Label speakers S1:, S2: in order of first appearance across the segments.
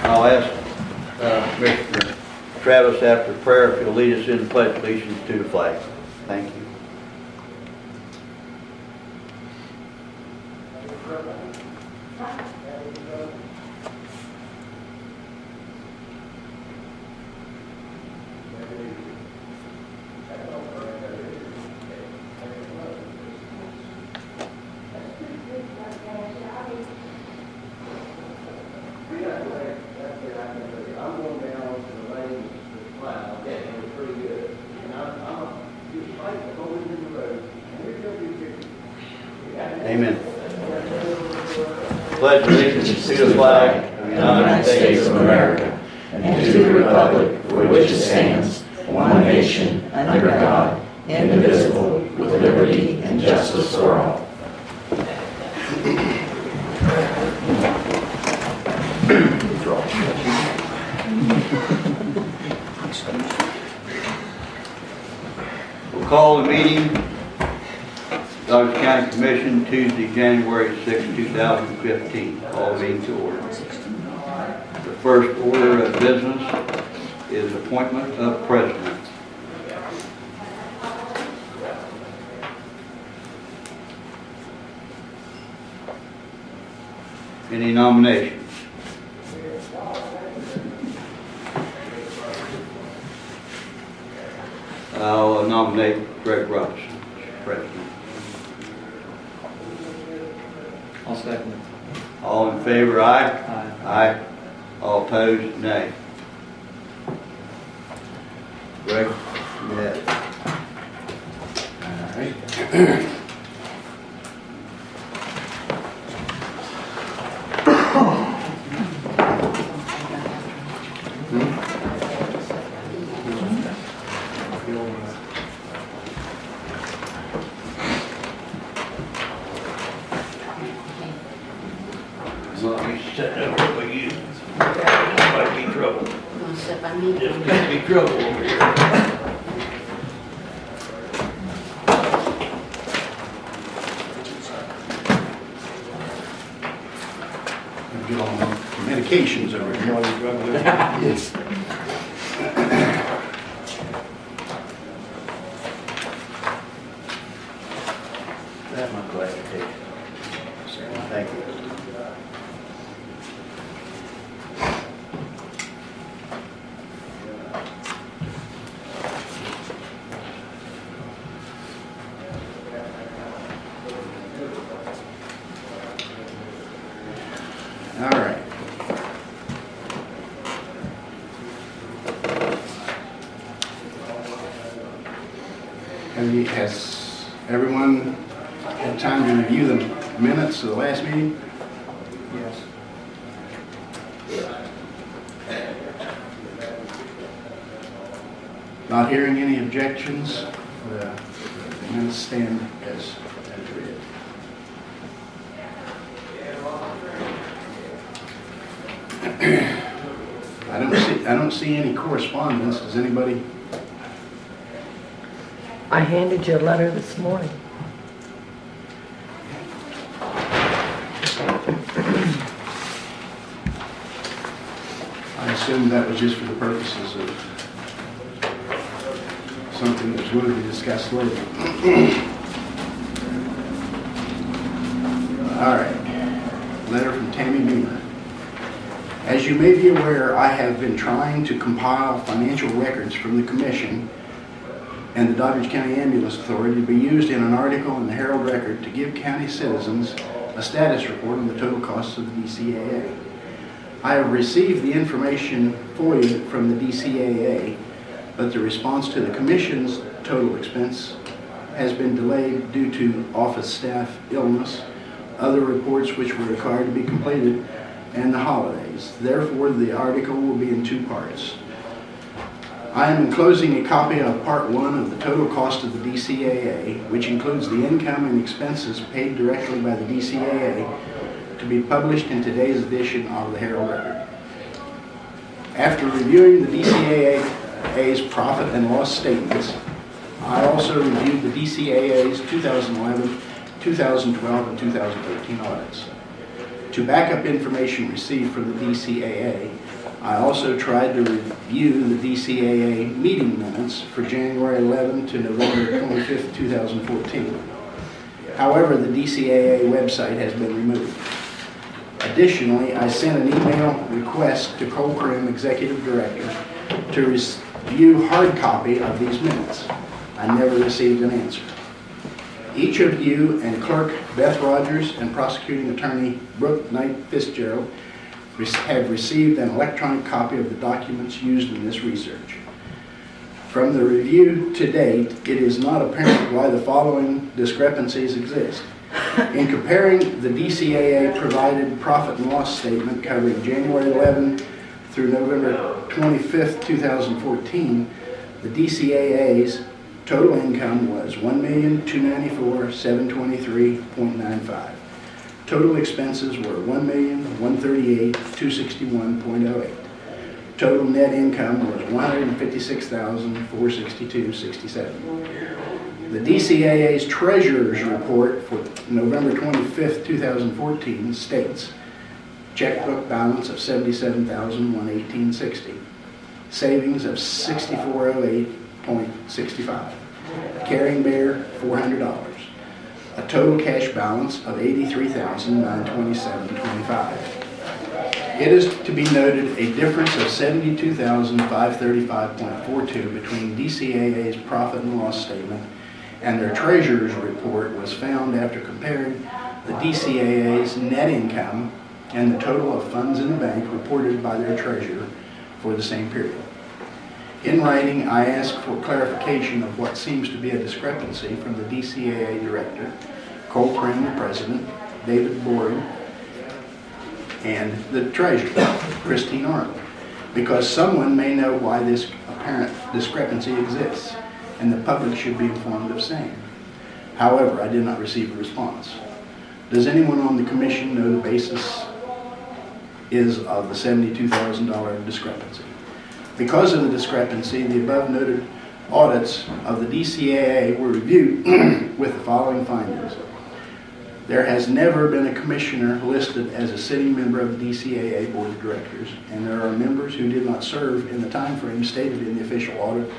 S1: I'll ask Mr. Travis after prayer if he'll lead us in the pledge of allegiance to the flag. Thank you. Amen. Pledge allegiance to the flag of the United States of America
S2: and to the republic for which it stands, one nation, under God, indivisible, with liberty and justice for all.
S1: We'll call the meeting, Doddridge County Commission, Tuesday, January 6, 2015. Call the meeting to order. The first order of business is appointment of president. Any nominations? I'll nominate Greg Robinson as president.
S3: I'll second it.
S1: All in favor, aye?
S3: Aye.
S1: Aye. All opposed, nay. Greg, you have it.
S4: All right.
S1: As long as you set up with you, might be trouble. There's gonna be trouble over here.
S4: Get on the medications over here. Yes.
S1: That I'm glad to take. Thank you.
S4: All right. Has everyone had time to review the minutes of the last meeting?
S3: Yes.
S4: Not hearing any objections, the minutes stand as read. I don't see any correspondence. Does anybody?
S5: I handed you a letter this morning.
S4: I assume that was just for the purposes of something that was going to be discussed later. All right. Letter from Tammy Beamer. As you may be aware, I have been trying to compile financial records from the Commission and the Doddridge County Ambulance Authority to be used in an article in the Herald Record to give county citizens a status report on the total costs of the DCAA. I have received the information for you from the DCAA, but the response to the Commission's total expense has been delayed due to office staff illness, other reports which were required to be completed, and the holidays. Therefore, the article will be in two parts. I am enclosing a copy of Part 1 of the total cost of the DCAA, which includes the income and expenses paid directly by the DCAA, to be published in today's edition of the Herald Record. After reviewing the DCAA's profit and loss statements, I also reviewed the DCAA's 2011, 2012, and 2013 audits. To back up information received from the DCAA, I also tried to review the DCAA meeting minutes for January 11 to November 25, 2014. However, the DCAA website has been removed. Additionally, I sent an email request to Co Executive Director to review hard copy of these minutes. I never received an answer. Each of you and Clerk Beth Rogers and Prosecuting Attorney Brooke Knight Fitzgerald have received an electronic copy of the documents used in this research. From the review to date, it is not apparent why the following discrepancies exist. In comparing the DCAA provided profit and loss statement covering January 11 through November 25, 2014, the DCAA's total income was $1,294,723.95. Total expenses were $1,138,261.08. Total net income was $156,462.67. The DCAA's Treasurer's Report for November 25, 2014 states checkbook balance of $77,118.60, savings of $6408.65, carrying bear $400, a total cash balance of $83,927.25. It is to be noted a difference of $72,535.42 between DCAA's profit and loss statement and their Treasurer's Report was found after comparing the DCAA's net income and the total of funds in the bank reported by their treasurer for the same period. In writing, I asked for clarification of what seems to be a discrepancy from the DCAA Director, Cole Prim, the President, David Boring, and the Treasurer, Christine Arnold, because someone may know why this apparent discrepancy exists, and the public should be informed of same. However, I did not receive a response. Does anyone on the Commission know the basis is of the $72,000 discrepancy? Because of the discrepancy, the above noted audits of the DCAA were reviewed with the following findings. There has never been a commissioner listed as a sitting member of the DCAA Board of Directors, and there are members who did not serve in the time frame stated in the official audit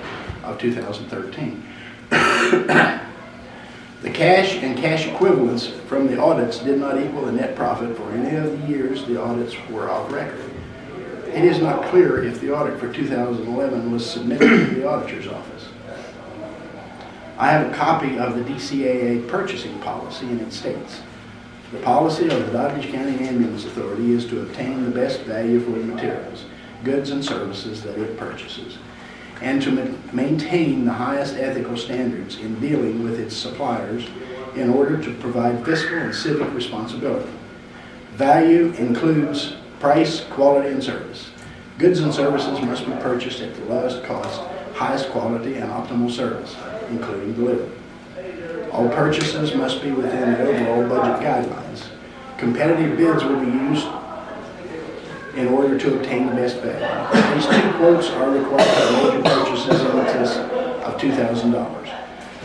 S4: of 2013. The cash and cash equivalents from the audits did not equal the net profit for any of the years the audits were off record. It is not clear if the audit for 2011 was submitted to the auditor's office. I have a copy of the DCAA purchasing policy, and it states, the policy of the Doddridge County Ambulance Authority is to obtain the best value for the materials, goods, and services that it purchases, and to maintain the highest ethical standards in dealing with its suppliers in order to provide fiscal and civic responsibility. Value includes price, quality, and service. Goods and services must be purchased at the lowest cost, highest quality, and optimal service, including delivery. All purchases must be within the overall budget guidelines. Competitive bids will be used in order to obtain the best value. At least 2 quotes are required for major purchases in excess of $2,000.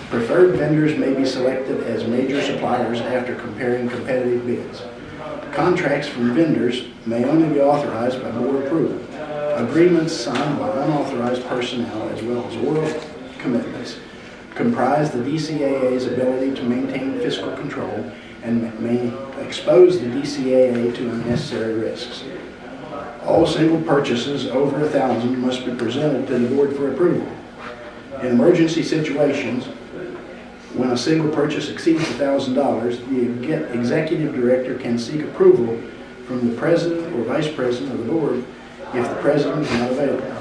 S4: Preferred vendors may be selected as major suppliers after comparing competitive bids. Contracts from vendors may only be authorized by board approval. Agreements signed by unauthorized personnel as well as oral commitments comprise the DCAA's ability to maintain fiscal control and may expose the DCAA to unnecessary risks. All single purchases over $1,000 must be presented to the board for approval. In emergency situations, when a single purchase exceeds $1,000, the executive director can seek approval from the president or vice president of the board if the president is not available.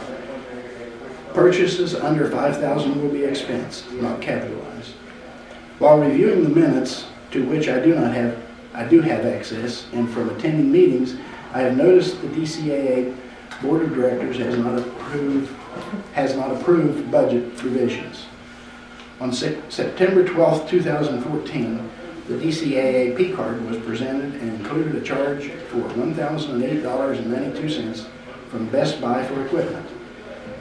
S4: Purchases under $5,000 will be expensed, not capitalized. While reviewing the minutes, to which I do have access, and from attending meetings, I have noticed the DCAA Board of Directors has not approved budget revisions. On September 12, 2014, the DCAA P card was presented and included a charge for $1,008.92 from Best Buy for equipment.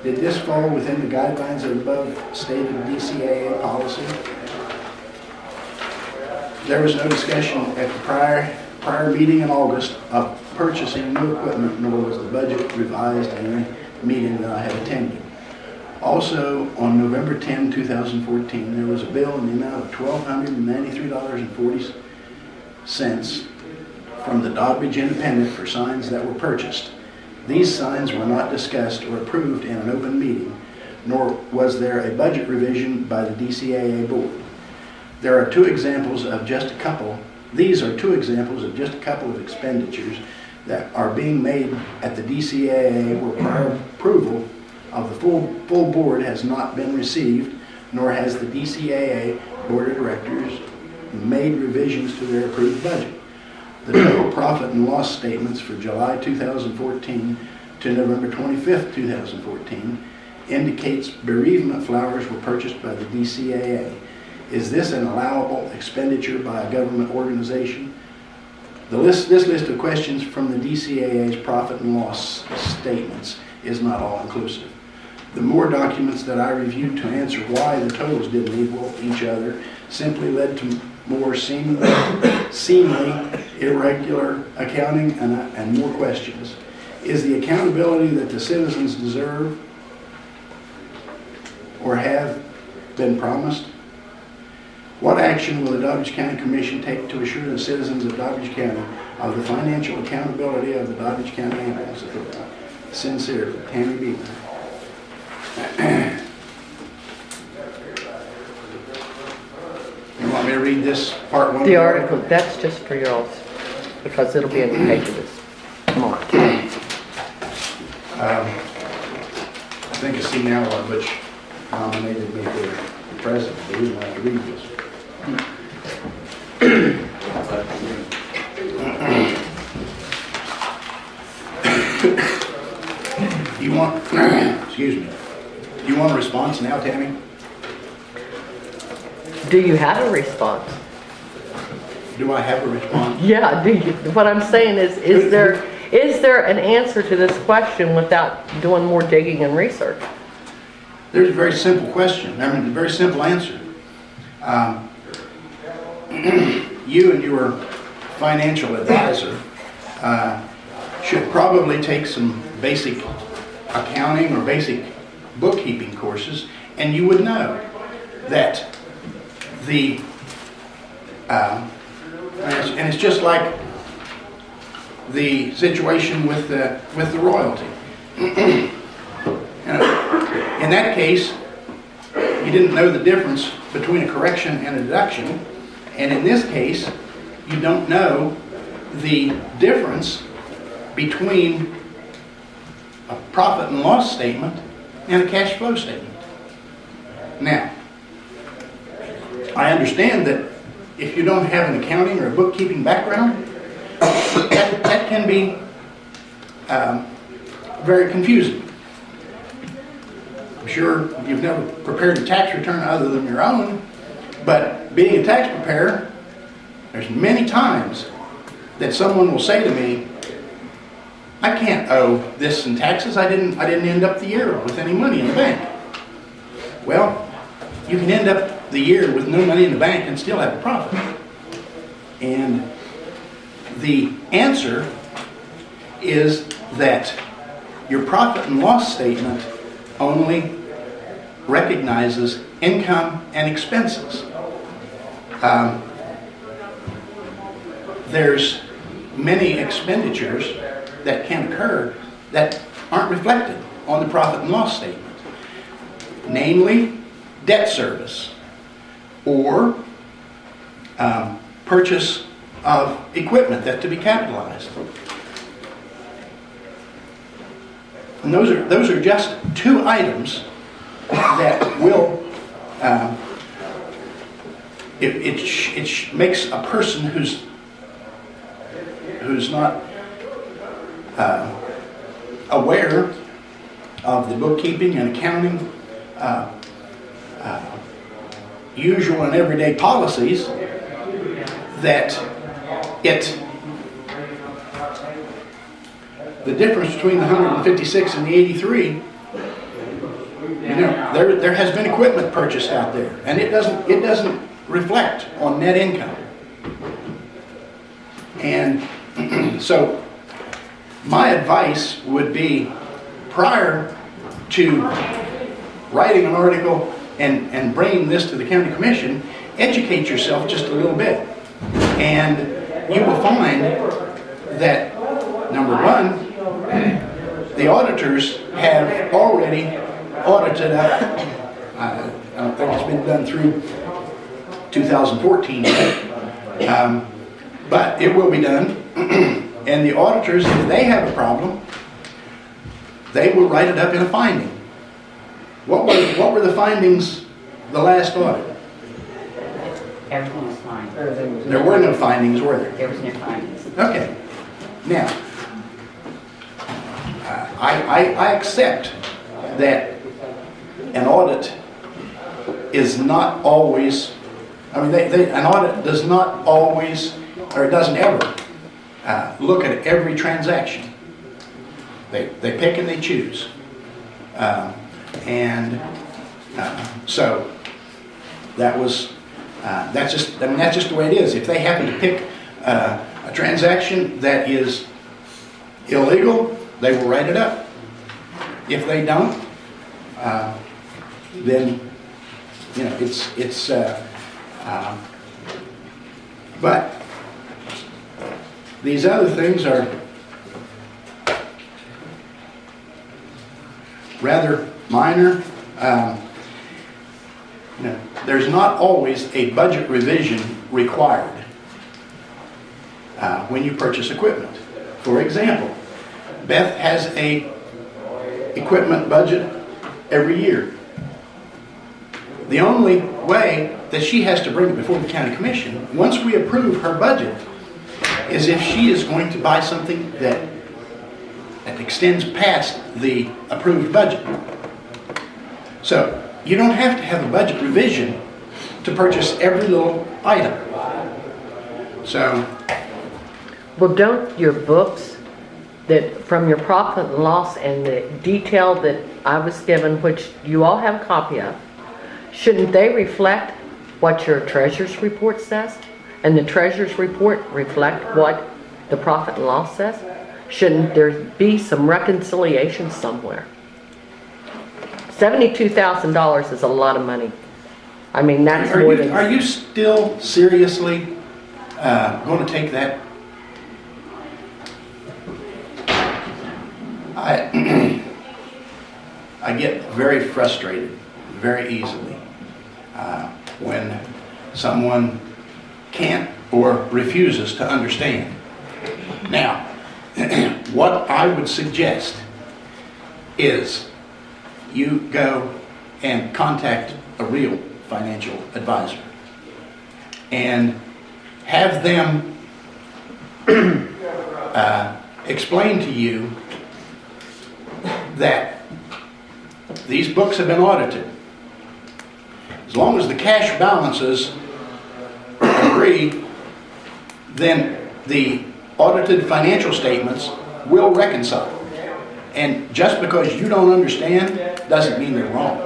S4: Did this fall within the guidelines of above stated DCAA policy? There was no discussion at the prior prior meeting in August of purchasing new equipment, nor was the budget revised in any meeting that I had attended. Also, on November 10, 2014, there was a bill in the amount of $1,293.40 from the Doddridge Independent for signs that were purchased. These signs were not discussed or approved in an open meeting, nor was there a budget revision by the DCAA board. These are two examples of just a couple of expenditures that are being made at the DCAA where prior approval of the full board has not been received, nor has the DCAA Board of Directors made revisions to their approved budget. The total profit and loss statements for July 2014 to November 25th, 2014 indicates bereavement flowers were purchased by the DCAA. Is this an allowable expenditure by a government organization? This list of questions from the DCAA's profit and loss statements is not all inclusive. The more documents that I reviewed to answer why the totals didn't equal each other simply led to more seemingly irregular accounting and more questions. Is the accountability that the citizens deserve or have been promised? What action will the Doddridge County Commission take to assure the citizens of Doddridge County of the financial accountability of the Doddridge County Ambulance Authority? Sincerely, Tammy Beaver. You want me to read this part one?
S5: The article, that's just for y'all, because it'll be in the pages tomorrow.
S4: I think I see now which nominated me for president. We didn't have to read this. You want, excuse me, you want a response now, Tammy?
S5: Do you have a response?
S4: Do I have a response?
S5: Yeah, do you? What I'm saying is there an answer to this question without doing more digging and research?
S4: There's a very simple question, a very simple answer. You and your financial advisor should probably take some basic accounting or basic bookkeeping courses, and you would know that and it's just like the situation with the royalty. In that case, you didn't know the difference between a correction and a deduction, and in this case, you don't know the difference between a profit and loss statement and a cash flow statement. Now, I understand that if you don't have an accounting or a bookkeeping background, that can be very confusing. I'm sure you've never prepared a tax return other than your own, but being a tax preparer, there's many times that someone will say to me, I can't owe this in taxes. I didn't end up the year with any money in the bank. Well, you can end up the year with no money in the bank and still have a profit. And the answer is that your profit and loss statement only recognizes income and expenses. There's many expenditures that can occur that aren't reflected on the profit and loss statement. Namely, debt service or purchase of equipment that to be capitalized. And those are just two items that will it makes a person who's not aware of the bookkeeping and accounting usual and everyday policies that the difference between the 156 and the 83, there has been equipment purchased out there, and it doesn't reflect on net income. And so my advice would be, prior to writing an article and bringing this to the county commission, educate yourself just a little bit. And you will find that, number one, the auditors have already audited up, I don't think it's been done through 2014 yet, but it will be done. And the auditors, if they have a problem, they will write it up in a finding. What were the findings the last audit?
S6: Everything was fine.
S4: There were no findings, were there?
S6: There was no findings.
S4: Okay. Now, I accept that an audit is not always, an audit does not always, or it doesn't ever look at every transaction. They pick and they choose. So that was, that's just the way it is. If they happen to pick a transaction that is illegal, they will write it up. If they don't, then, you know, but these other things are rather minor. You know, there's not always a budget revision required when you purchase equipment. For example, Beth has a equipment budget every year. The only way that she has to bring it before the county commission, once we approve her budget, is if she is going to buy something that extends past the approved budget. So you don't have to have a budget revision to purchase every little item. So,
S5: Well, don't your books, that from your profit and loss and the detail that I was given, which you all have a copy of, shouldn't they reflect what your treasurer's report says? And the treasurer's report reflect what the profit and loss says? Shouldn't there be some reconciliation somewhere? $72,000 is a lot of money. I mean, that's more than...
S4: Are you still seriously going to take that? I get very frustrated very easily when someone can't or refuses to understand. Now, what I would suggest is you go and contact a real financial advisor and have them explain to you that these books have been audited. As long as the cash balances agree, then the audited financial statements will reconcile. And just because you don't understand doesn't mean they're wrong.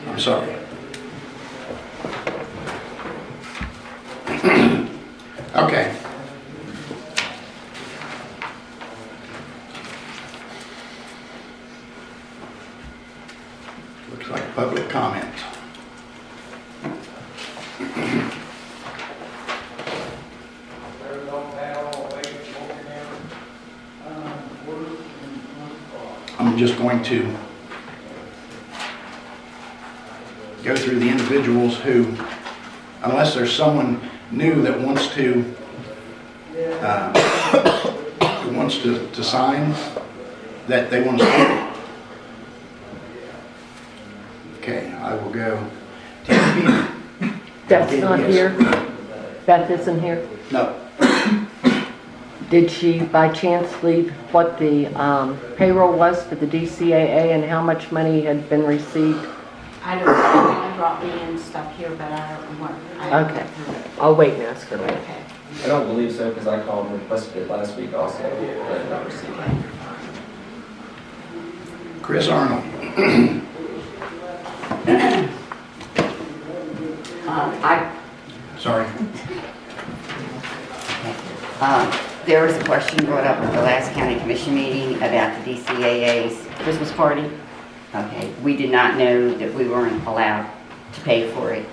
S4: I'm sorry. Okay. Looks like public comment. I'm just going to go through the individuals who, unless there's someone new that wants to sign, that they want to sign. Okay, I will go.
S5: Beth's not here? Beth isn't here?
S4: No.
S5: Did she by chance leave what the payroll was for the DCAA and how much money had been received?
S6: I don't know. I brought me in stuff here, but I don't know what.
S5: Okay. I'll wait and ask her later.
S6: Okay.
S3: I don't believe so, because I called and requested it last week also, but I did not receive it.
S4: Chris Arnold.
S6: I
S4: Sorry.
S7: There was a question brought up at the last county commission meeting about the DCAA's Christmas party. Okay, we did not know that we weren't allowed to pay for it.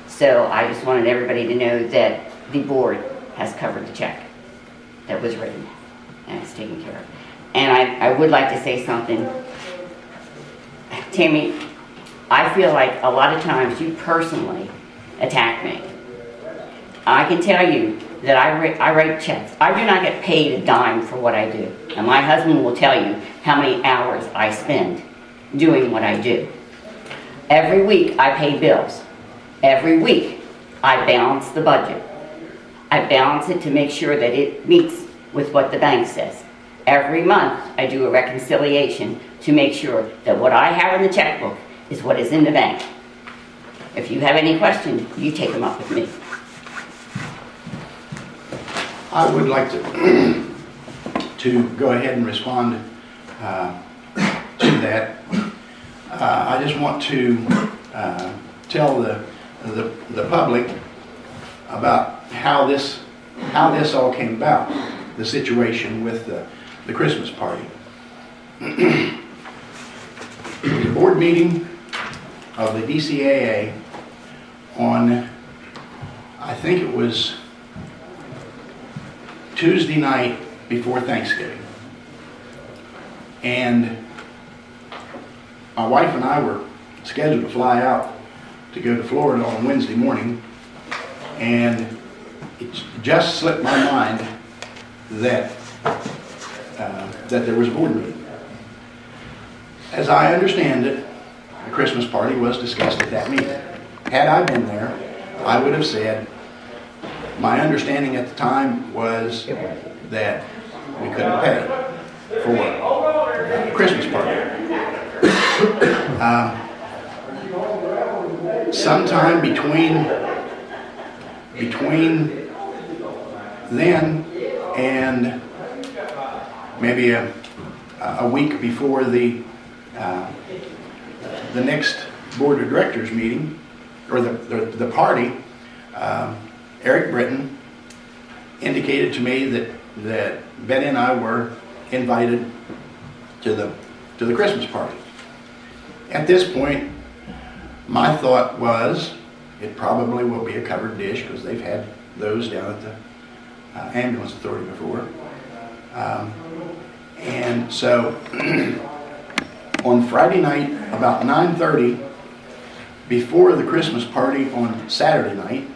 S7: So I just wanted everybody to know that the board has covered the check that was written and it's taken care of. And I would like to say something. Tammy, I feel like a lot of times you personally attack me. I can tell you that I write checks. I do not get paid a dime for what I do. And my husband will tell you how many hours I spend doing what I do. Every week I pay bills. Every week I balance the budget. I balance it to make sure that it meets with what the bank says. Every month I do a reconciliation to make sure that what I have in the checkbook is what is in the bank. If you have any questions, you take them up with me.
S4: I would like to go ahead and respond to that. I just want to tell the public about how this all came about, the situation with the Christmas party. It was a board meeting of the DCAA on, I think it was Tuesday night before Thanksgiving. And my wife and I were scheduled to fly out to go to Florida on Wednesday morning, and it just slipped my mind that there was a board meeting. As I understand it, the Christmas party was discussed at that meeting. Had I been there, I would have said, my understanding at the time was that we couldn't pay for the Christmas party. Sometime between then and maybe a week before the next board of directors meeting, or the party, Eric Britton indicated to me that Betty and I were invited to the Christmas party. At this point, my thought was it probably will be a covered dish because they've had those down at the ambulance authority before. And so on Friday night, about 9:30, before the Christmas party on Saturday night,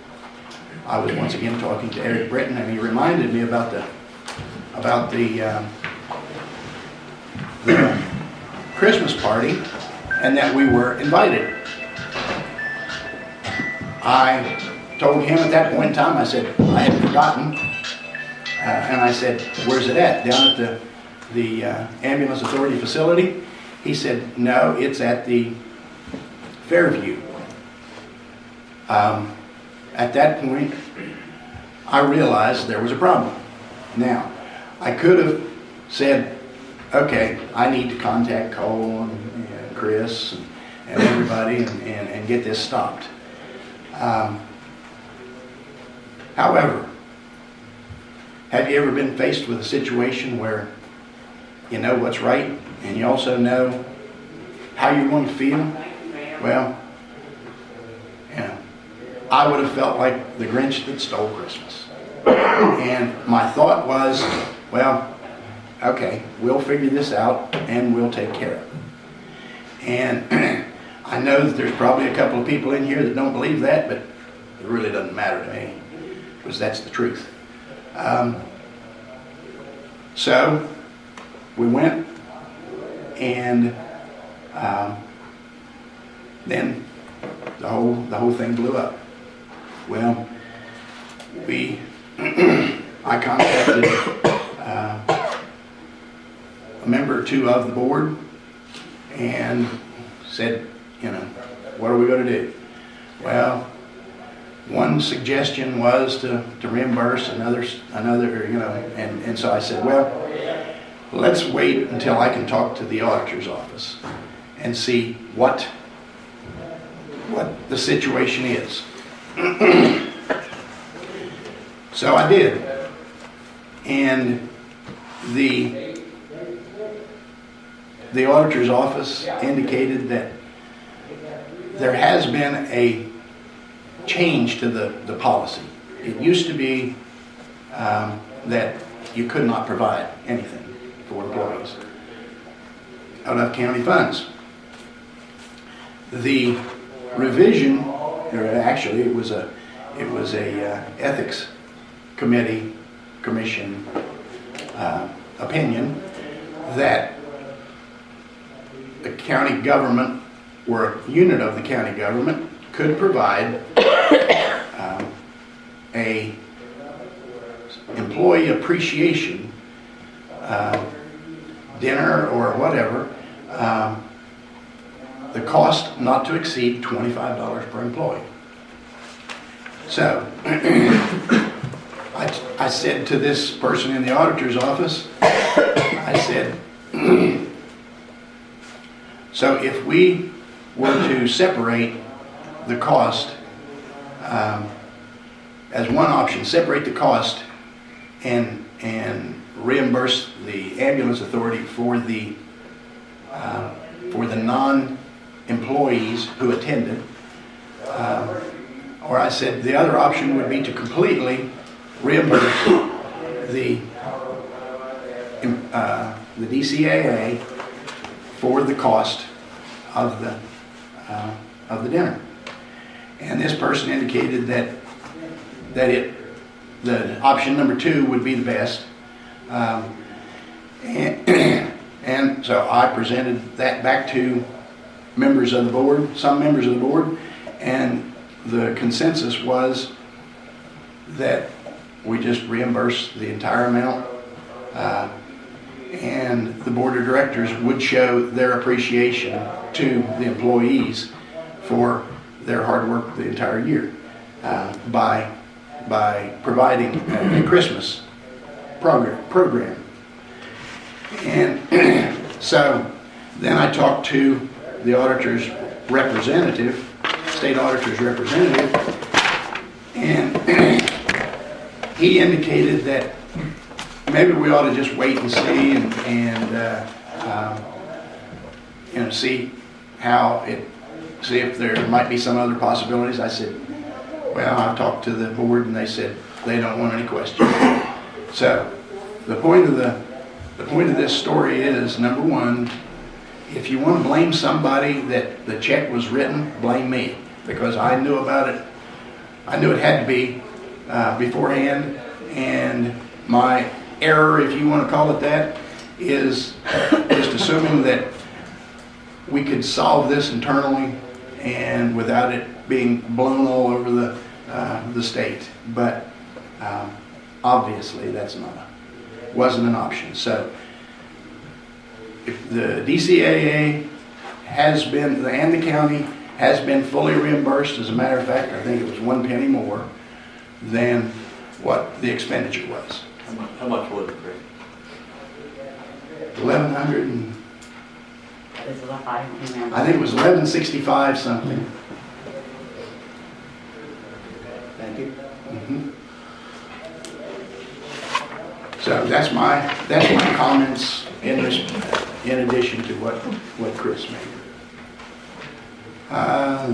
S4: I was once again talking to Eric Britton, and he reminded me about the Christmas party and that we were invited. I told him at that point in time, I said, I had forgotten, and I said, where's it at? Down at the ambulance authority facility? He said, no, it's at the Fairview. At that point, I realized there was a problem. Now, I could have said, okay, I need to contact Cole and Chris and everybody and get this stopped. However, have you ever been faced with a situation where you know what's right and you also know how you're going to feel? Well, I would have felt like the Grinch that stole Christmas. And my thought was, well, okay, we'll figure this out and we'll take care of it. And I know that there's probably a couple of people in here that don't believe that, but it really doesn't matter to me because that's the truth. So we went, and then the whole thing blew up. Well, I contacted a member or two of the board and said, what are we going to do? Well, one suggestion was to reimburse, another, and so I said, well, let's wait until I can talk to the auditor's office and see what the situation is. So I did. And the auditor's office indicated that there has been a change to the policy. It used to be that you could not provide anything for employees out of county funds. The revision, or actually it was a ethics commission opinion that the county government, or a unit of the county government, could provide a employee appreciation dinner or whatever, the cost not to exceed $25 per employee. So I said to this person in the auditor's office, I said, so if we were to separate the cost as one option, separate the cost and reimburse the ambulance authority for the non-employees who attended, or I said the other option would be to completely reimburse the DCAA for the cost of the dinner. And this person indicated that the option number 2 would be the best. And so I presented that back to members of the board, some members of the board, and the consensus was that we just reimburse the entire amount, and the board of directors would show their appreciation to the employees for their hard work the entire year by providing a Christmas program. And so then I talked to the auditor's representative, state auditor's representative, and he indicated that maybe we ought to just wait and see and see see if there might be some other possibilities. I said, well, I've talked to the board and they said they don't want any questions. So the point of this story is, number one, if you want to blame somebody that the check was written, blame me, because I knew about it. I knew it had to be beforehand, and my error, if you want to call it that, is just assuming that we could solve this internally and without it being blown all over the state. But obviously that's wasn't an option. So if the DCAA has been, and the county has been fully reimbursed, as a matter of fact, I think it was 1 penny more than what the expenditure was.
S1: How much was it, Craig?
S4: 1,100 and
S7: I don't remember.
S4: I think it was 1165 something.
S1: Thank you.
S4: Mhm. So that's my comments in addition to what Chris made.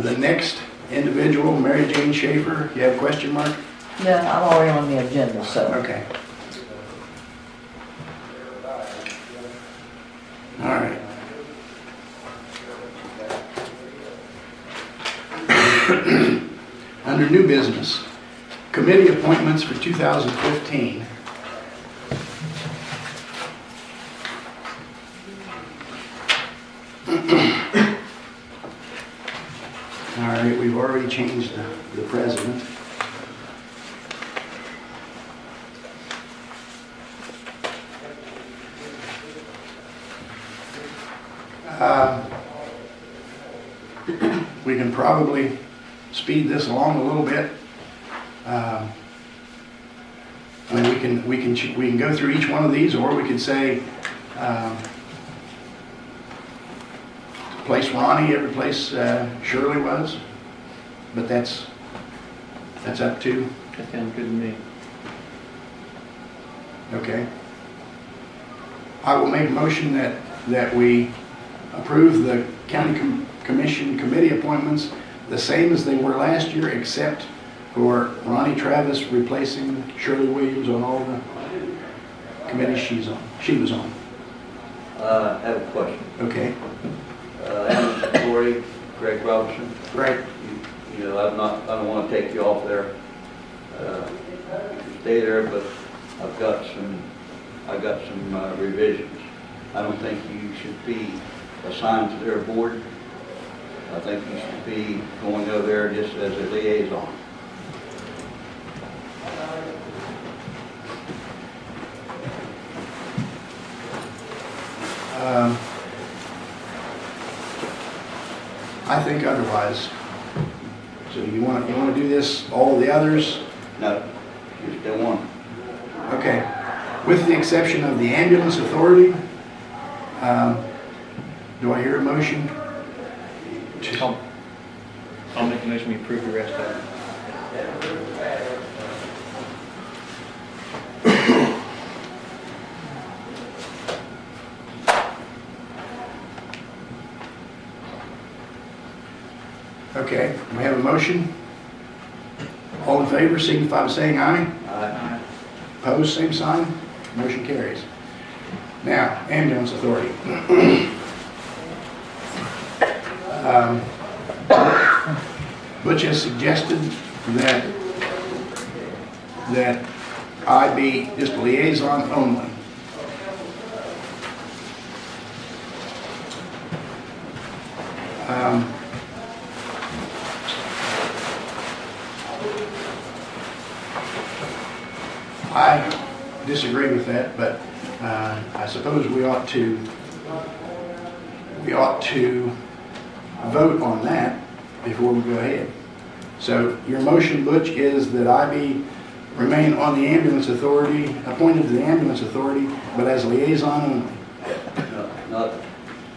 S4: The next individual, Mary Jane Shaffer, you have a question, Mark?
S8: No, I'm already on the agenda, so.
S4: Okay. All right. Under new business, committee appointments for 2015. All right, we've already changed the president. We can probably speed this along a little bit. I mean, we can go through each one of these, or we could say place Ronnie every place Shirley was, but that's up to.
S1: That sounds good to me.
S4: Okay. I will make a motion that we approve the county commission committee appointments the same as they were last year, except for Ronnie Travis replacing Shirley Williams on all the committees she was on.
S1: I have a question.
S4: Okay.
S1: Ambulance Authority, Greg Robinson.
S4: Right.
S1: You know, I don't want to take you off there. You stay there, but I've got some revisions. I don't think you should be assigned to their board. I think you should be going over there just as a liaison.
S4: I think otherwise. So you want to do this, all the others?
S1: No, you still want.
S4: Okay. With the exception of the ambulance authority, do I hear a motion?
S9: I'll make a motion we approve the rest of it.
S4: Okay, we have a motion. All in favor, signify by saying aye.
S1: Aye.
S4: Opposed, same sign. Motion carries. Now, ambulance authority. Butch has suggested that I be just a liaison only. I disagree with that, but I suppose we ought to vote on that before we go ahead. So your motion, Butch, is that I remain on the ambulance authority, appointed to the ambulance authority, but as liaison only.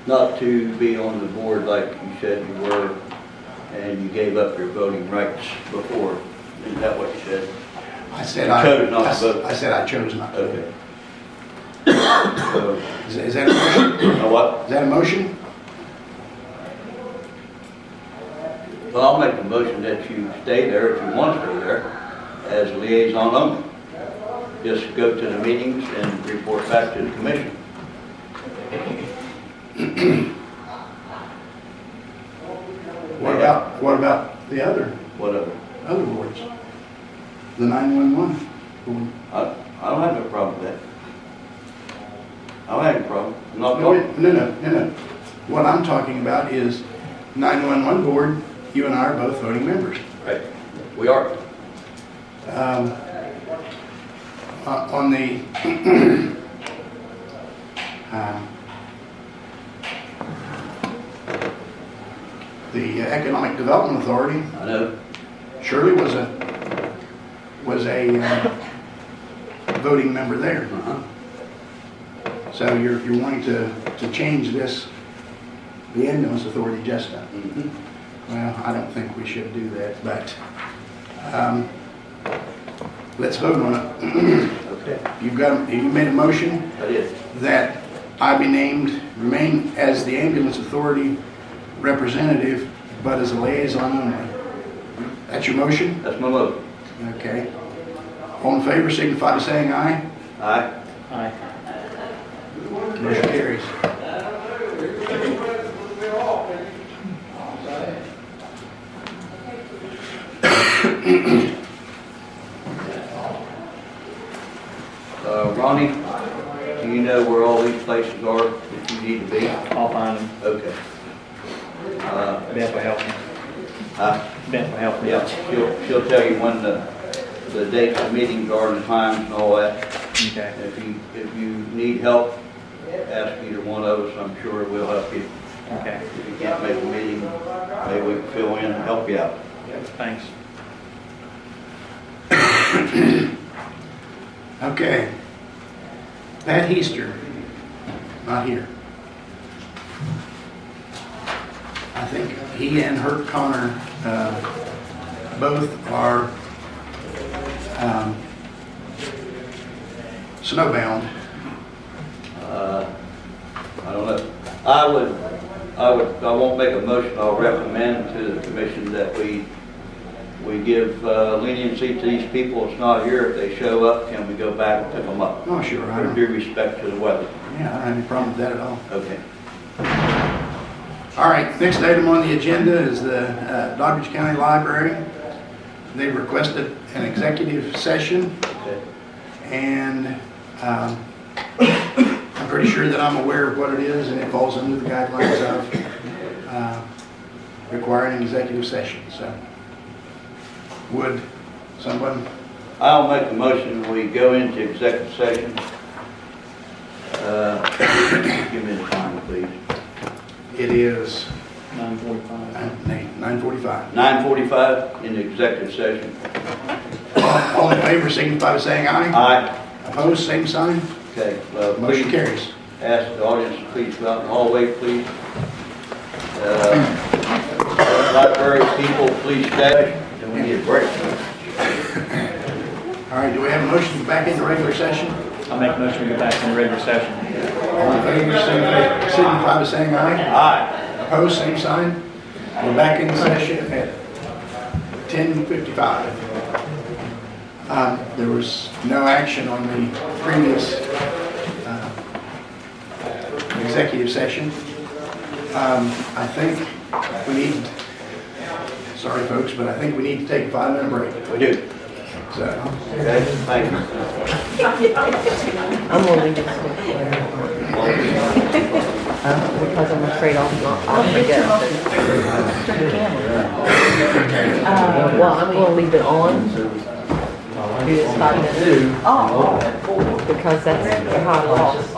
S1: Not to be on the board like you said you were, and you gave up your voting rights before. Is that what you said?
S4: I said
S1: You chose not to vote.
S4: I said I chose not to.
S1: Okay. So,
S4: Is that a motion?
S1: what?
S4: Is that a motion?
S1: Well, I'll make the motion that you stay there if you want to stay there as a liaison only. Just go to the meetings and report back to the commission.
S4: What about the other
S1: Whatever.
S4: boards? The 911 board?
S1: I don't have no problem with that. I don't have any problem. I'm not talking.
S4: No. What I'm talking about is 911 board, you and I are both voting members.
S1: Right. We are.
S4: On the the Economic Development Authority,
S1: I know.
S4: Shirley was a voting member there. So you're wanting to change this, the ambulance authority just that. Well, I don't think we should do that, but let's vote on it.
S1: Okay.
S4: You made a motion
S1: I did.
S4: that I remain as the ambulance authority representative, but as a liaison only. That's your motion?
S1: That's my vote.
S4: Okay. All in favor, signify by saying aye.
S1: Aye.
S9: Aye.
S4: Motion carries.
S1: Ronnie, do you know where all these places are that you need to be?
S9: I'll find them.
S1: Okay.
S9: Beth will help me. Beth will help me.
S1: Yeah, she'll tell you when the dates of meetings are and the times and all that.
S9: Okay.
S1: If you need help, ask either one of us. I'm sure we'll help you.
S9: Okay.
S1: If you can't make a meeting, maybe we can fill in and help you out.
S9: Thanks.
S4: Okay. Pat Heaster, not here. I think he and Herb Connor both are snowbound.
S1: I don't know. I won't make a motion, I'll recommend to the commission that we give leniency to these people that's not here. If they show up, can we go back and pick them up?
S4: Oh, sure, I
S1: With
S4: don't,
S1: due respect to the weather.
S4: yeah, I don't have any problem with that at all.
S1: Okay.
S4: All right, next item on the agenda is the Doddridge County Library. They requested an executive session, and I'm pretty sure that I'm aware of what it is, and it falls under the guidelines of requiring an executive session. So, would someone?
S1: I'll make a motion, we go into executive session. Give me the time, please.
S4: It is
S9: 9:45.
S4: 9:45.
S1: 9:45 in the executive session.
S4: All in favor, signify by saying aye.
S1: Aye.
S4: Opposed, same sign.
S1: Okay,
S4: Motion
S1: please
S4: carries.
S1: ask the audience to please go out in the hallway, please. Library people, please stay, and we need a break.
S4: All right, do we have a motion to go back into regular session?
S9: I'll make a motion to go back in regular session.
S4: All in favor, signify by saying aye.
S1: Aye.
S4: Opposed, same sign. We're back in session at 10:55. There was no action on the previous executive session. I think we need, sorry folks, but I think we need to take a 5-minute break.
S1: We do.
S4: So,
S1: Okay, thank you.
S5: I'm gonna leave it because I'm afraid I'll forget. Well, I'm gonna leave it on. Do this 5 minutes. Because that's how I lost.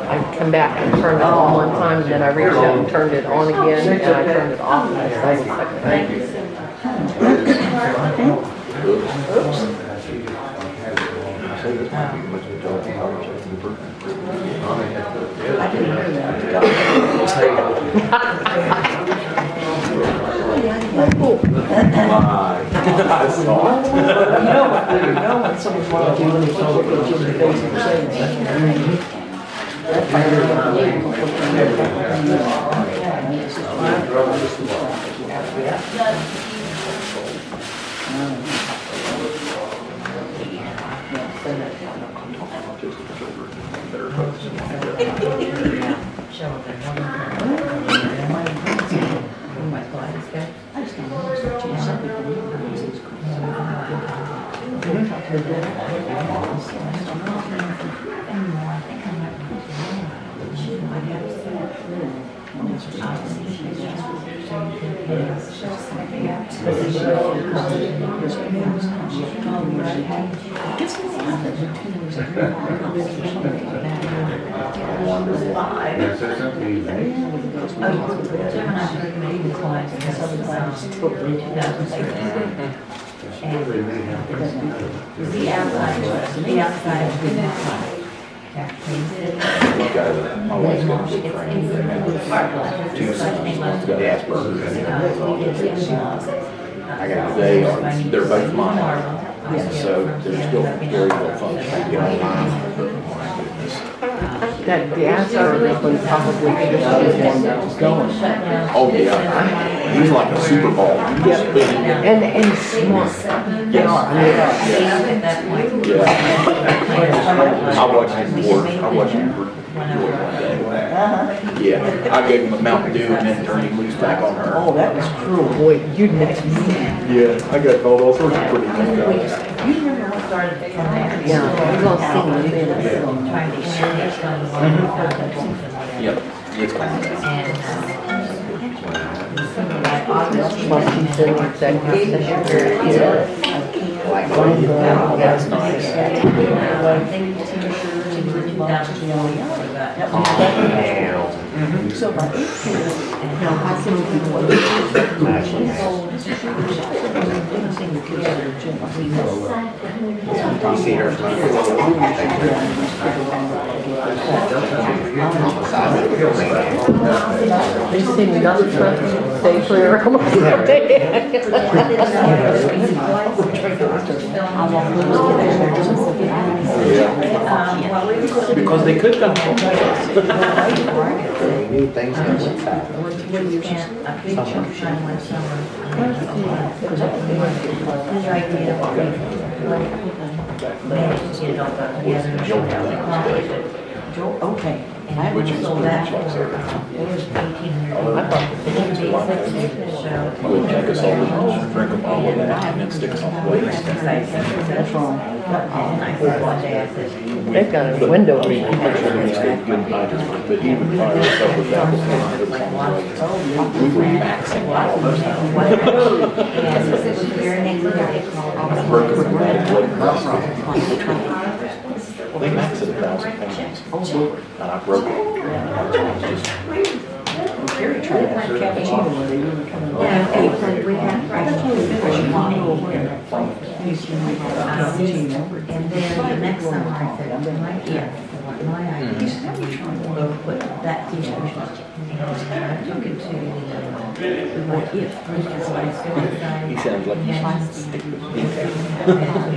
S5: I come back and turned it on one time, and then I reached out and turned it on again, and I turned it off. And I was like, thank you.
S8: You know when someone's want to do when they start looking at you in the face and saying that's why they're not able
S2: I got they they're both mine, so they're still very well functioning.
S5: That the Asper one probably just is one that was going.
S2: Oh yeah, he's like a Super Bowl.
S5: And smart. They are.
S2: Yeah. I watched him work. I watched him work one day. Yeah, I gave him a Mountain Dew and then turned him loose back on her.
S8: oh, that was cruel.
S5: Boy, you'd next.
S2: Yeah, I got called all sorts of pretty things.
S5: Yeah, you're gonna see me.
S2: Yep, it's fine.
S5: Well, she's in executive session.
S2: That's nice.
S8: That was So by 18,
S6: No, I can do what
S2: You see her
S5: They see me not to stay clear. Come on.
S9: Because they could come home.
S2: new things that went south.
S8: okay.
S2: Which is
S6: So that was
S2: like
S6: We'll
S9: take us all, drink them all of that, and then stick us on the waist.
S8: That's wrong.
S5: They've got a window.
S9: I mean, he makes sure he stayed good night, but he would fire us up with that before everything was like, we were maxing out all those times. Well, they max at 1,000 pounds, and I broke it.
S8: Carrie tried to have cappuccino when they were coming over.
S6: Yeah, we have, and then the next summer I said, yeah, my idea was put that together. And I took it to the,
S9: He sounds like he's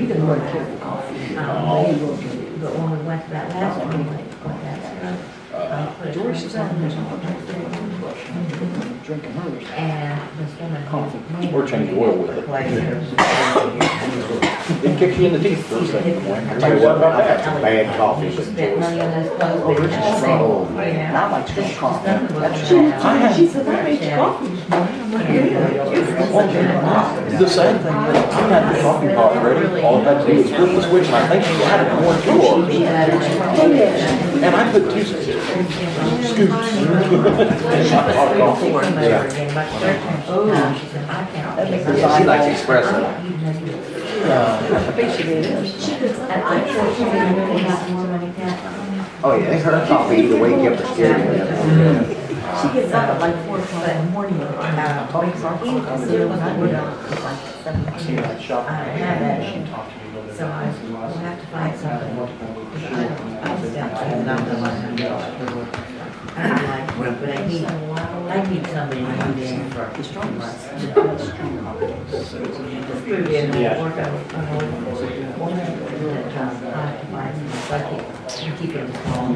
S8: You can run careful coffee.
S6: but when we went to that last one, we went to that stuff.
S8: George is out there drinking hers.
S6: And this woman.
S9: Or change oil with it. It kicks you in the teeth first thing in the morning.
S2: Tell you what, I got some bad coffee.
S6: She spent money on those clothes.
S8: And I like strong coffee.
S6: She said, I made coffee.
S9: The same thing, I had the coffee pot ready, all I had to do was flip the switch, and I think you had it in 1 or 2 hours. And I put 2 scoops. Hot coffee.
S2: She likes espresso.
S8: Basically it is.
S2: Oh yeah, her coffee either wake you up or scare you.
S6: She gets up at like 4 o'clock in the morning. Makes our coffee. So when I would like 7 p.m. I don't have that. So I will have to find something. I need somebody to do this for 2 months. Keep it small.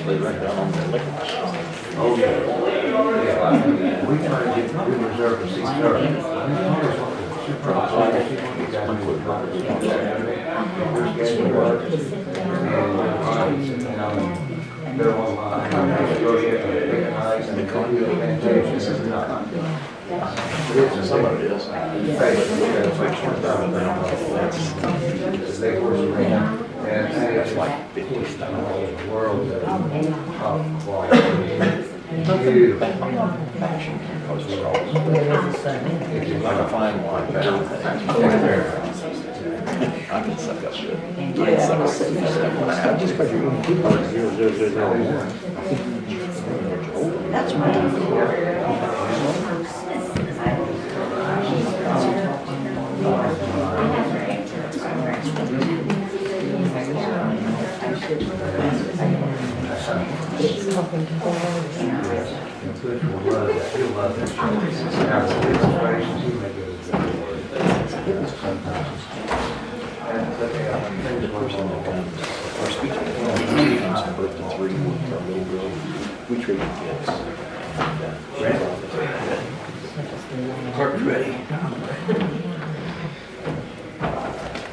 S9: They run down on the liquor.
S2: Oh, yeah. We try to get, we reserve for 6:30.
S9: Some of it is. That's like 50 fashion. Like a fine wine, better than I can suck up shit. I can suck up shit. Just because you're going to keep it 0.00001.
S8: That's right.
S9: The person that comes, our speech comes from birth to 3 with our little girl. We treat the kids.
S1: Clerk's ready.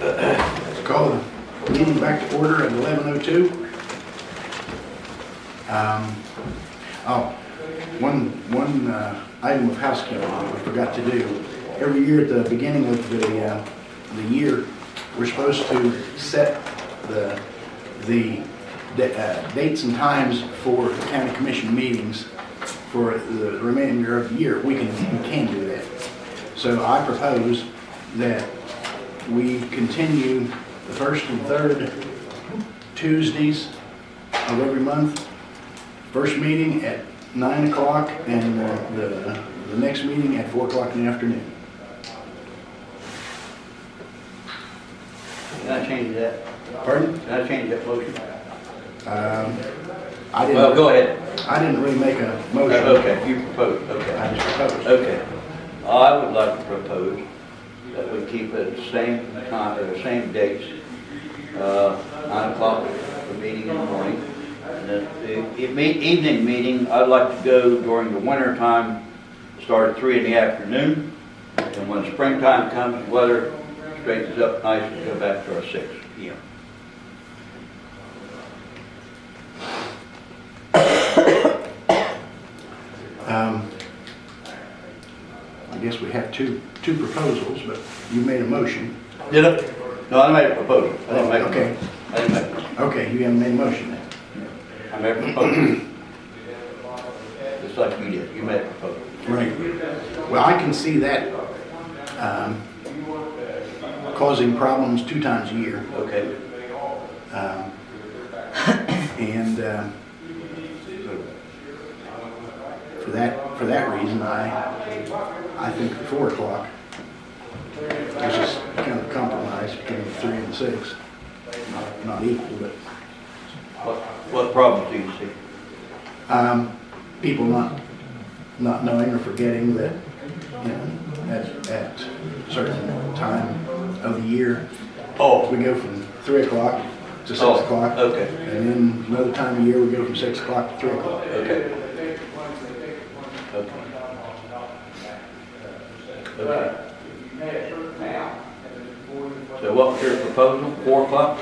S4: Let's call the meeting back to order at 11:02. One item of housekeeping that we forgot to do. Every year at the beginning of the year, we're supposed to set the dates and times for the county commission meetings for the remainder of the year. We can do that. So I propose that we continue the first and third Tuesdays of every month. First meeting at 9 o'clock and the next meeting at 4 o'clock in the afternoon.
S1: Can I change that?
S4: Pardon?
S1: Can I change that motion?
S4: I didn't.
S1: Well, go ahead.
S4: I didn't really make a motion.
S1: Okay, you proposed, okay.
S4: I just proposed.
S1: Okay. I would like to propose that we keep it the same time, or the same dates, 9 o'clock for meeting in the morning. And the evening meeting, I'd like to go during the winter time, start at 3 in the afternoon. And when springtime comes, the weather straightens up nice, we go back to our 6 p.m.
S4: I guess we have two proposals, but you made a motion.
S1: Did it? No, I made a proposal. I didn't make a
S4: Okay.
S1: motion. I didn't make a motion.
S4: Okay, you haven't made a motion then.
S1: I made a proposal. Just like you did. You made a proposal.
S4: Right. Well, I can see that causing problems 2 times a year.
S1: Okay.
S4: And for that reason, I think 4 o'clock is just kind of a compromise between the 3 and the 6. Not equal, but
S1: What problems do you see?
S4: people not knowing or forgetting that, you know, at a certain time of the year,
S1: Oh,
S4: we go from 3 o'clock to 6
S1: Oh,
S4: o'clock.
S1: okay.
S4: And then another time of year, we go from 6 o'clock to 3 o'clock.
S1: okay. Okay. Okay. So what was your proposal? 4 o'clock?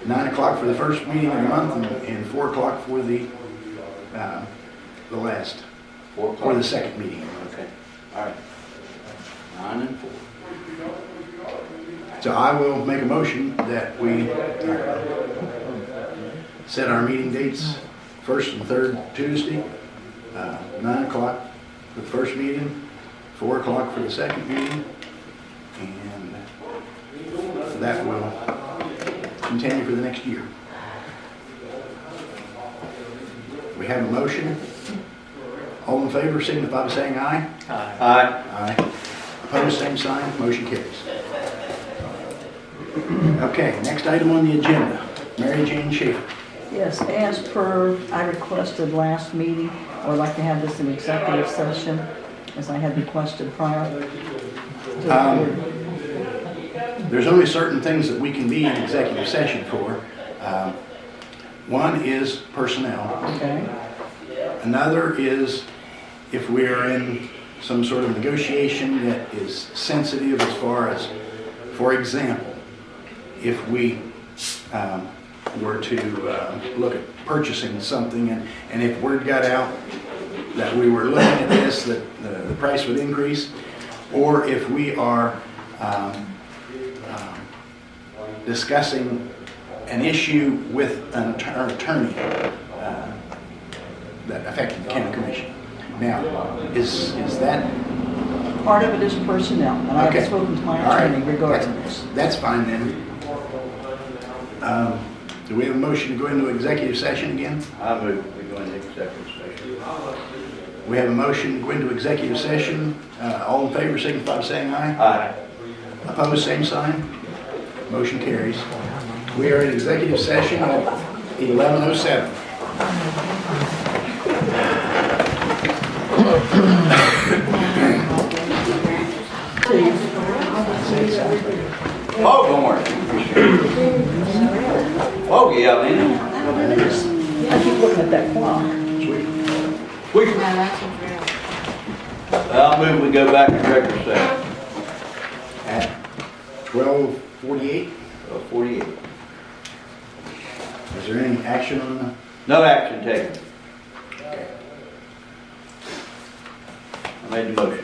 S4: 9 o'clock for the first meeting of the month and 4 o'clock for the last,
S1: 4
S4: or
S1: o'clock?
S4: the second meeting.
S1: Okay, all right. 9 and 4.
S4: So I will make a motion that we set our meeting dates, first and third Tuesday, 9 o'clock for the first meeting, 4 o'clock for the second meeting, and that will continue for the next year. We have a motion. All in favor signify by saying aye.
S1: Aye.
S4: Aye. Opposed, same sign. Motion carries. Okay, next item on the agenda, Mary Jane Shaffer.
S8: Yes, as per, I requested last meeting, I would like to have this in executive session, as I had requested prior.
S4: There's only certain things that we can be in executive session for. One is personnel.
S8: Okay,
S4: Another is if we are in some sort of negotiation that is sensitive as far as, for example, if we were to look at purchasing something and if word got out that we were looking at this, that the price would increase, or if we are discussing an issue with an attorney that affected the county commission. Now, is that
S8: part of it is personnel, and I
S4: okay?
S8: have spoken to my
S4: All right.
S8: attorney regarding this.
S4: That's fine then. Do we have a motion to go into executive session again?
S1: I move we go into executive session.
S4: We have a motion to go into executive session. All in favor signify by saying aye.
S1: Aye.
S4: Opposed, same sign. Motion carries. We are in executive session at 11:07.
S1: Oh, don't worry. Oh, yeah, ain't it?
S8: I keep looking at that clock.
S1: I'll move we go back to regular session.
S4: At 12:48.
S1: 48.
S4: Is there any action on the?
S1: No action taken.
S4: Okay.
S1: made the motion.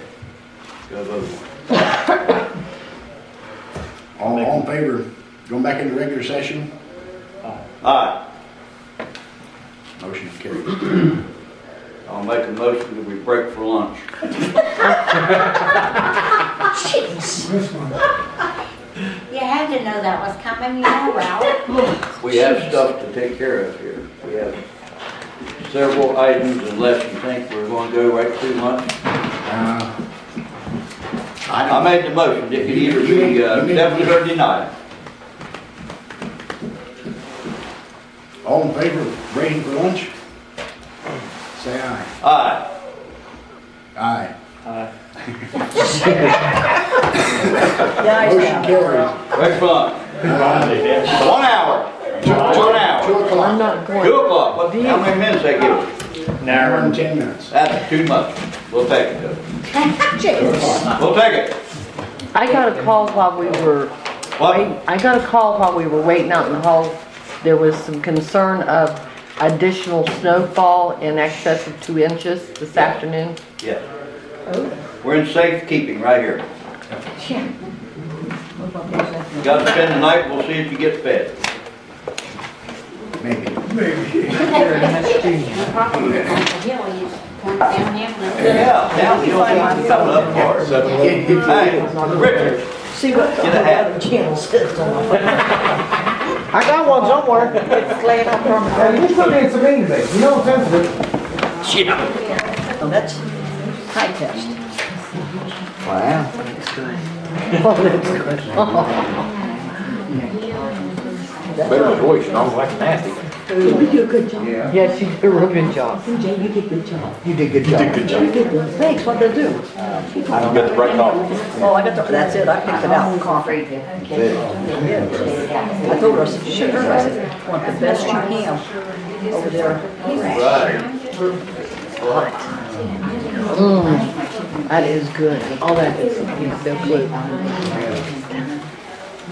S1: Go vote.
S4: All in favor, going back into regular session?
S1: Aye.
S4: Motion is carried.
S1: I'll make a motion that we break for lunch.
S10: You had to know that was coming, you know, Ralph.
S1: We have stuff to take care of here. We have several items, unless you think we're going to go right too much. I made the motion. It could either be accepted or denied.
S4: All in favor of breaking for lunch? Say aye.
S1: Aye.
S4: Aye.
S8: Yeah,
S4: Motion carries.
S1: Break for lunch. 1 hour. 1 hour.
S4: 2 o'clock.
S5: I'm not
S1: 2
S5: going.
S1: o'clock. How many minutes they give us?
S4: An hour and 10 minutes.
S1: That's too much. We'll take it. We'll take it.
S5: I got a call while we were,
S1: What?
S5: I got a call while we were waiting out in the hall. There was some concern of additional snowfall in excess of 2 inches this afternoon.
S1: Yes. We're in safekeeping right here. You got to spend the night. We'll see if you get fed.
S4: Maybe.
S1: Yeah, downhill coming up hard. Hey, Richard,
S8: See what
S1: get a hat.
S9: I got one somewhere.
S8: it's laying up on the
S9: Hey, you put me in some meetings, you know I'm sensitive.
S8: Oh, that's high test.
S9: Wow.
S5: Oh, that's good.
S9: Better voice, I was like nasty.
S6: You do a good job.
S5: Yes, you did a real good job.
S6: Jay, you did a good job.
S9: You did good job.
S6: You did good.
S8: Thanks, what'd they do?
S9: I don't get the right call.
S8: Oh, I got the, that's it, I picked it out, coffee. I told her, I said, you should hear, I said, want the best you can over there.
S1: Right.
S5: That is good. All that is so good.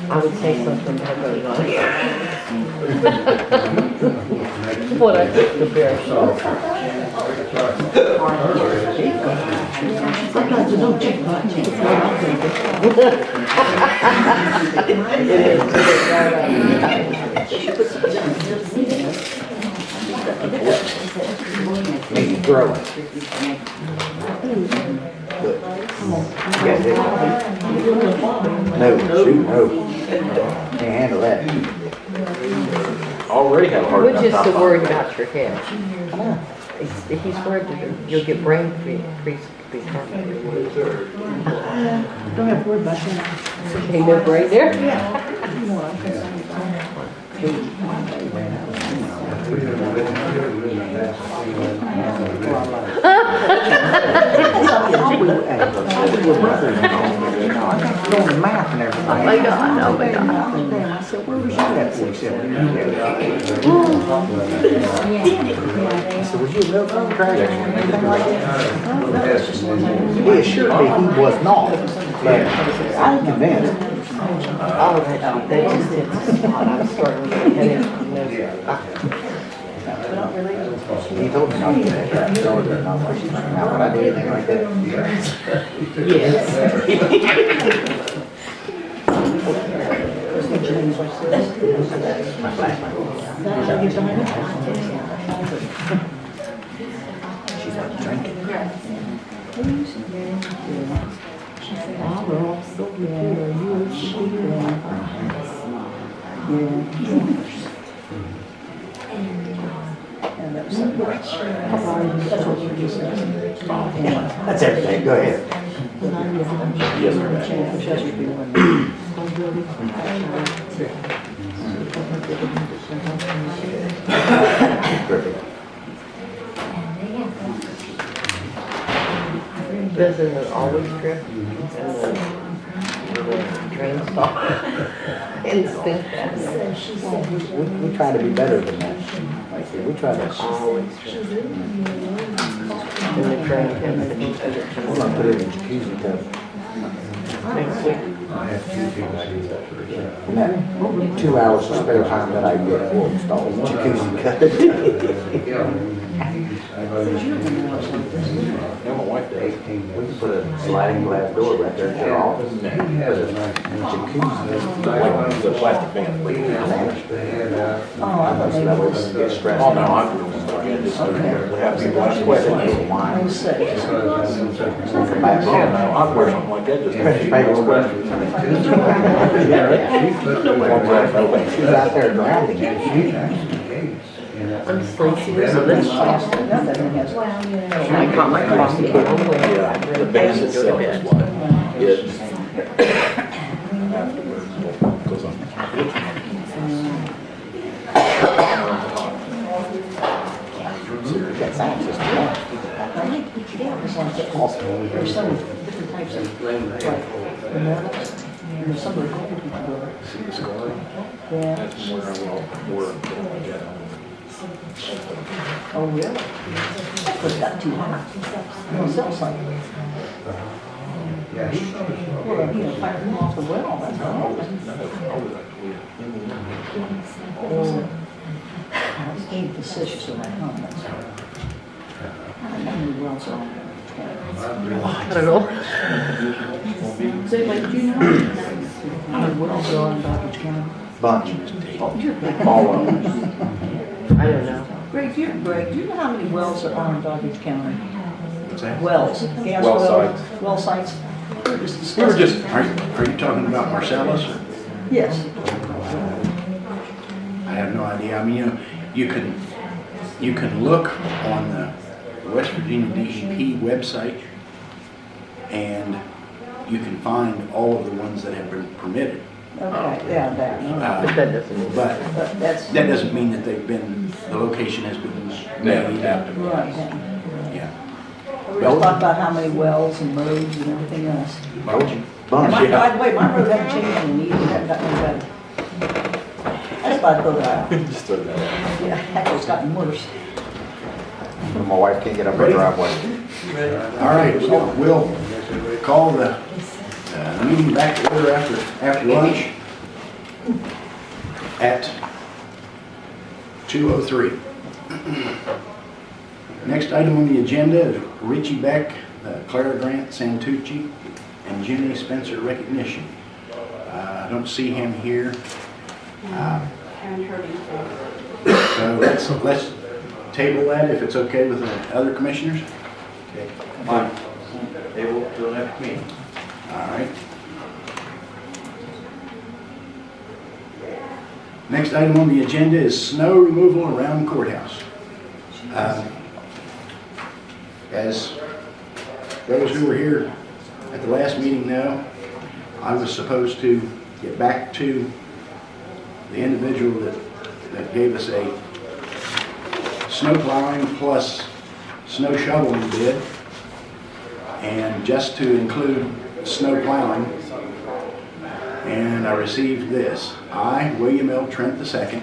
S5: I would say something about going on here. What I took the bear sauce.
S6: Sometimes you don't check much. It's not out there.
S9: Maybe throw it. Good. Yeah, no, shoot, no. Can't handle that. Already have a hard
S5: We're
S9: enough
S5: just
S9: time.
S5: so worried about your head. He's worried that you'll get brain freeze.
S6: Don't have to worry about that.
S5: Ain't no brain there?
S9: Doing math and everything.
S5: Oh my God, oh my God.
S9: I said, where was you at 47? I said, was you a military crash or anything like that? He assured me he was not, but I'm convinced.
S5: Oh, that just hit the spot. I'm starting to get headache.
S9: He told me not to do that. He told me not to do that. Now, when I do anything like that.
S5: Yes.
S9: She's like drinking. That's everything. Go ahead. Perfect.
S5: Doesn't it always drip? And the train stop. Instant.
S9: We try to be better than that. We try to.
S5: Always drip. And the train comes.
S9: We're gonna put it in jacuzzi tub.
S5: Next week.
S9: And that 2 hours of spare time that I get, we'll install a jacuzzi tub. Yeah, my wife did. We can put a sliding glass door right there at your office. Put a jacuzzi. The plastic van.
S8: Oh, I thought maybe it was.
S9: Get stressed. Oh, no, I'm just, we have people ask questions.
S8: I was sick.
S9: Yeah, no, I'd wear something like that just. She's out there drowning.
S5: I'm sleepy, so let's
S8: Yeah, that thing has.
S5: I got my coffee.
S9: Yeah, the van itself is what it's afterwards. Goes on. That's access to that.
S8: Awesome. There's some different types of, like, metals. There's some of the gold you can go.
S9: See the scoring?
S8: Yeah.
S9: That's where I will work.
S8: Oh, really? That was got too hot. No cell site. Well, you know, fire them off the well, that's all. Oh, I was getting facetious with my comments. I don't know how many wells are on there.
S5: I don't know.
S8: Say, like, do you know how many wells are on Doddridge County?
S9: Bunch.
S8: Oh, you're big.
S9: All of them.
S5: I don't know.
S8: Greg, do you know how many wells are on Doddridge County?
S4: What's that?
S8: Wells, gas
S9: Well
S8: wells,
S9: sites.
S8: well sites.
S4: We were just, are you talking about Marcellus? Or?
S8: Yes.
S4: I have no idea. I mean, you can look on the West Virginia DEP website, and you can find all of the ones that have been permitted.
S8: Okay, yeah, that.
S5: But that doesn't.
S4: But
S8: But that's.
S4: that doesn't mean that the location has been made.
S8: Right, yeah.
S4: Yeah.
S8: We just talked about how many wells and roads and everything else.
S9: Bunch.
S8: And
S9: Bunch,
S8: by
S9: yeah.
S8: the way, my road hasn't changed in a year, it hasn't gotten any better. That's why I throw that out.
S9: Just throw that out.
S8: Yeah, heck, it's gotten worse.
S9: My wife can't get up her driveway.
S4: All right, we'll call the meeting back to order after lunch at 2:03. Next item on the agenda is Richie Beck, Clara Grant Santucci, and Jenny Spencer recognition. I don't see him here. So let's table that if it's okay with the other commissioners.
S1: Okay, fine. Table till next meeting.
S4: All right. Next item on the agenda is snow removal around courthouse. As those who were here at the last meeting know, I was supposed to get back to the individual that gave us a snow plowing plus snow shoveling bid, and just to include snow plowing, and I received this. I, William L. Trent II,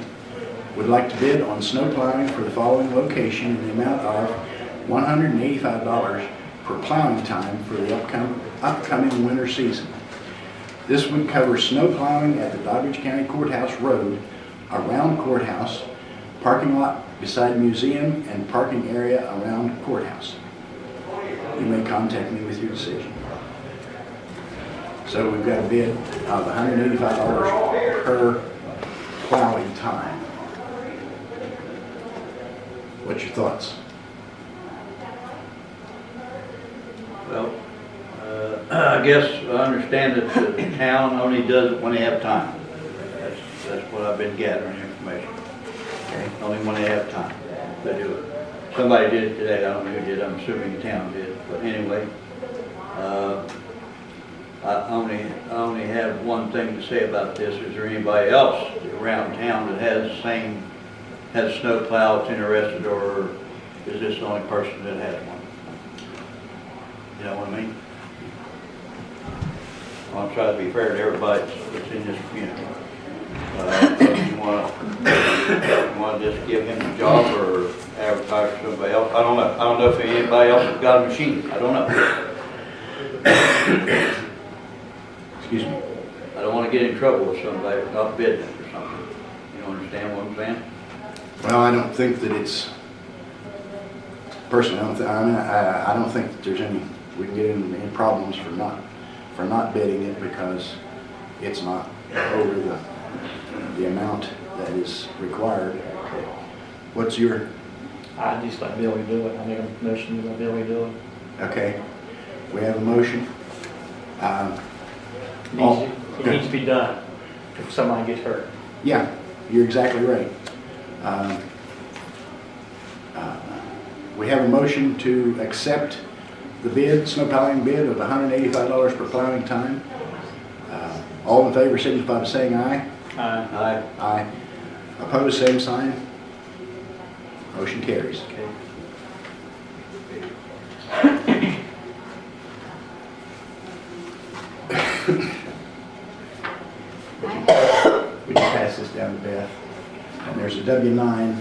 S4: would like to bid on snow plowing for the following location in the amount of $185 per plowing time for the upcoming winter season. This would cover snow plowing at the Doddridge County Courthouse Road, around courthouse, parking lot beside museum, and parking area around courthouse. You may contact me with your decision. So we've got a bid of $185 per plowing time. What's your thoughts?
S1: Well, I guess I understand that the town only does it when they have time. That's what I've been gathering information.
S4: Okay.
S1: Only when they have time, they do it. Somebody did it today, I don't know who did, I'm assuming the town did, but anyway. I only have one thing to say about this. Is there anybody else around town that has snow plow that's interested, or is this the only person that has one? You know what I mean? I'm trying to be fair to everybody that's in this community. You want to just give him the job or advertise for somebody else? I don't know. I don't know if anybody else has got a machine. I don't know.
S4: Excuse me.
S1: I don't want to get in trouble with somebody for not bidding it or something. You understand what I'm saying?
S4: Well, I don't think that it's personally, I don't think that there's we can get in any problems for not bidding it because it's not over the amount that is required. What's your,
S11: I just like Billy to do it. I make a motion to let Billy do it.
S4: okay, we have a motion.
S11: It needs to be done if somebody gets hurt.
S4: Yeah, you're exactly right. We have a motion to accept the bid, snow plowing bid of $185 per plowing time. All in favor signify by saying aye.
S1: Aye.
S4: Aye. Opposed, same sign. Motion carries. We can pass this down to Beth. And there's a W-9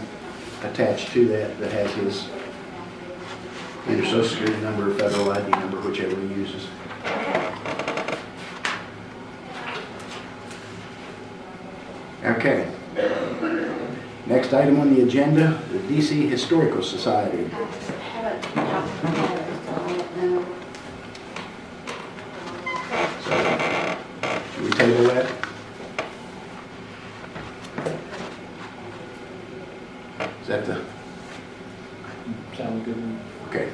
S4: attached to that has his either social security number or federal ID number, whichever he uses. Okay. Next item on the agenda, the DC Historical Society. Should we table that? Is that the,
S11: Sounds good.
S4: okay.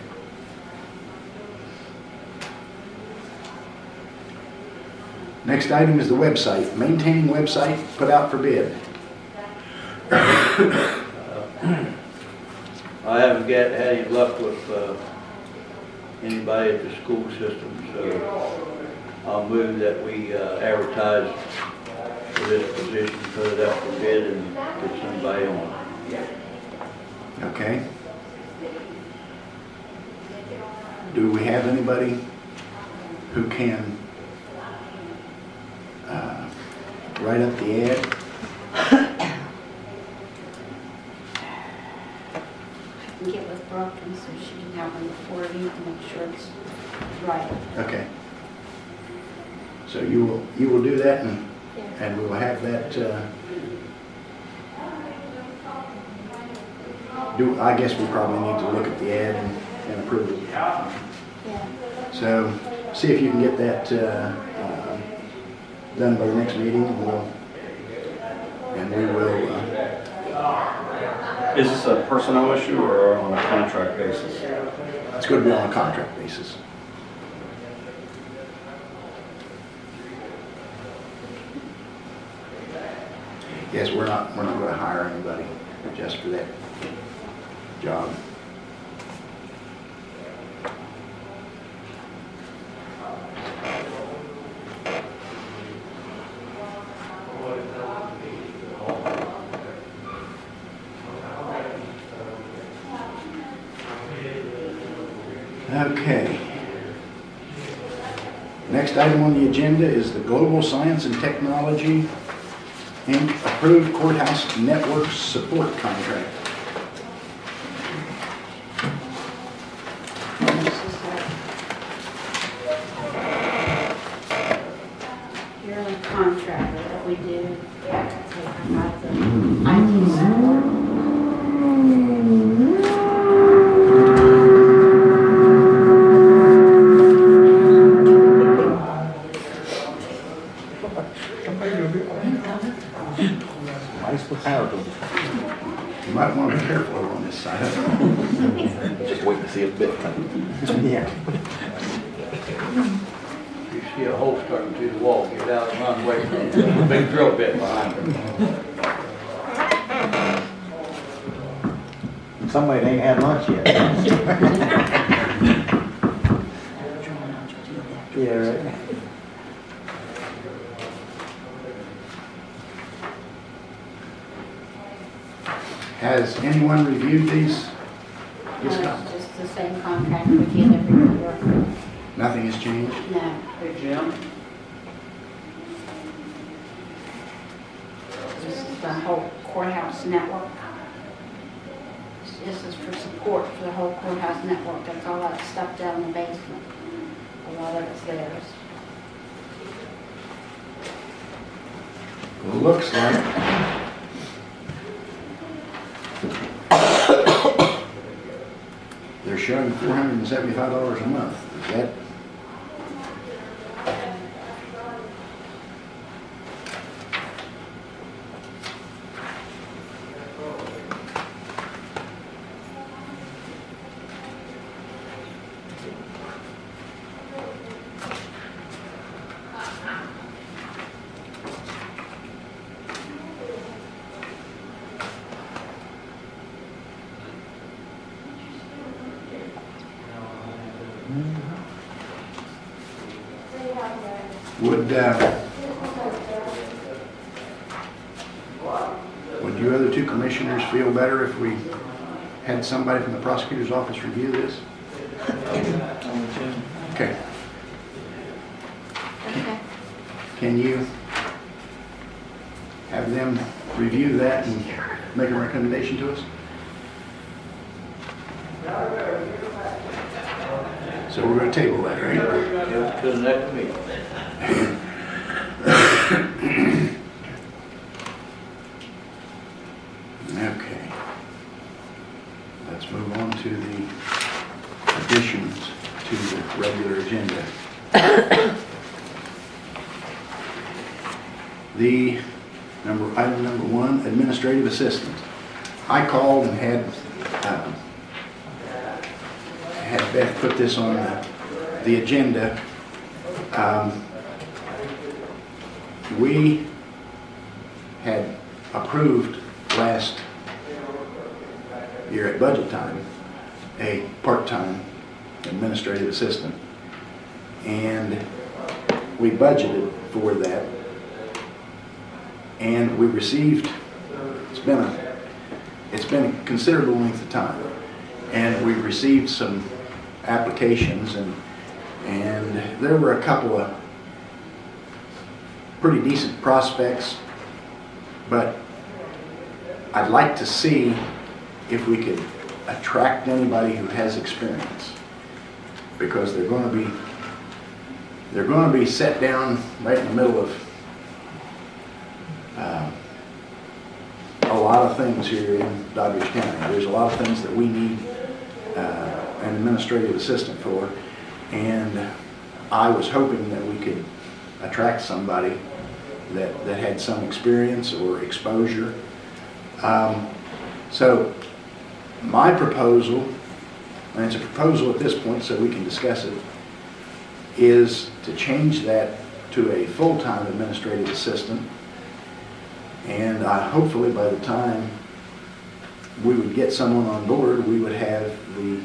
S4: Next item is the website. Maintaining website put out for bid.
S1: I haven't had any luck with anybody at the school system, so I'll move that we advertise for this position, put it out for bid, and get somebody on.
S4: Okay. Do we have anybody who can write up the ad?
S10: I can get with Brooke and so she can have them before you to make sure it's right.
S4: Okay. So you will do that, and we will have that. I guess we probably need to look at the ad and approve it.
S10: Yeah.
S4: So see if you can get that done by the next meeting, and we will.
S12: Is this a personnel issue or on a contract basis?
S4: It's going to be on a contract basis. Yes, we're not going to hire anybody just for that job. Okay. Next item on the agenda is the Global Science and Technology Inc. Approved Courthouse Network Support Contract.
S10: Yearly contract that we do. About the IT support.
S9: Nice with power tools.
S4: You might want to be careful over on this side.
S9: Just wait to see a bit. Yeah.
S1: You see a hole starting through the wall, get out and run away from it. There's a big drill bit behind it.
S9: Somebody ain't had lunch yet. Yeah, right.
S4: Has anyone reviewed these?
S10: No, it's just the same contract we get every year.
S4: Nothing has changed?
S10: No.
S3: Hey, Jim.
S10: This is the whole courthouse network. This is for support for the whole courthouse network. That's all that stuff down in the basement. A lot of it's theirs.
S4: Looks like there's showing $475 a month. Is that? Would you other two commissioners feel better if we had somebody from the prosecutor's office review this? Okay.
S10: Okay.
S4: Can you have them review that and make a recommendation to us? So we're going to table that, right?
S1: To the next meeting.
S4: Okay. Let's move on to the additions to the regular agenda. Item number 1, administrative assistant. I called and had Beth put this on the agenda. We had approved last year at budget time a part-time administrative assistant, and we budgeted for that, and we received, it's been a considerable length of time, and we received some applications, and there were a couple of pretty decent prospects, but I'd like to see if we could attract anybody who has experience, because they're going to be set down right in the middle of a lot of things here in Doddridge County. There's a lot of things that we need an administrative assistant for, and I was hoping that we could attract somebody that had some experience or exposure. So my proposal, and it's a proposal at this point so we can discuss it, is to change that to a full-time administrative assistant, and hopefully by the time we would get someone on board, we would have the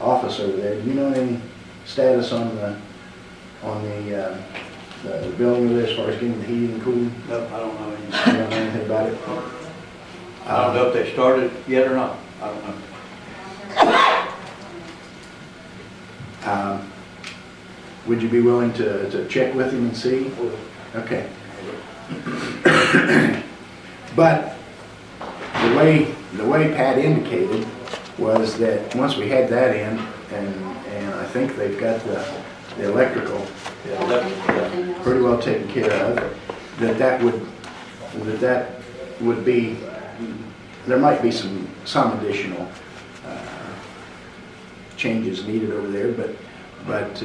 S4: office over there. Do you know any status on the building over there as far as getting the heating and cooling?
S1: No, I don't know anything.
S4: You don't know anything about it?
S1: I don't know if they started yet or not. I don't know.
S4: Would you be willing to check with him and see? Okay. But the way Pat indicated was that once we had that in, and I think they've got the electrical pretty well taken care of, that would be, there might be some additional changes needed over there, but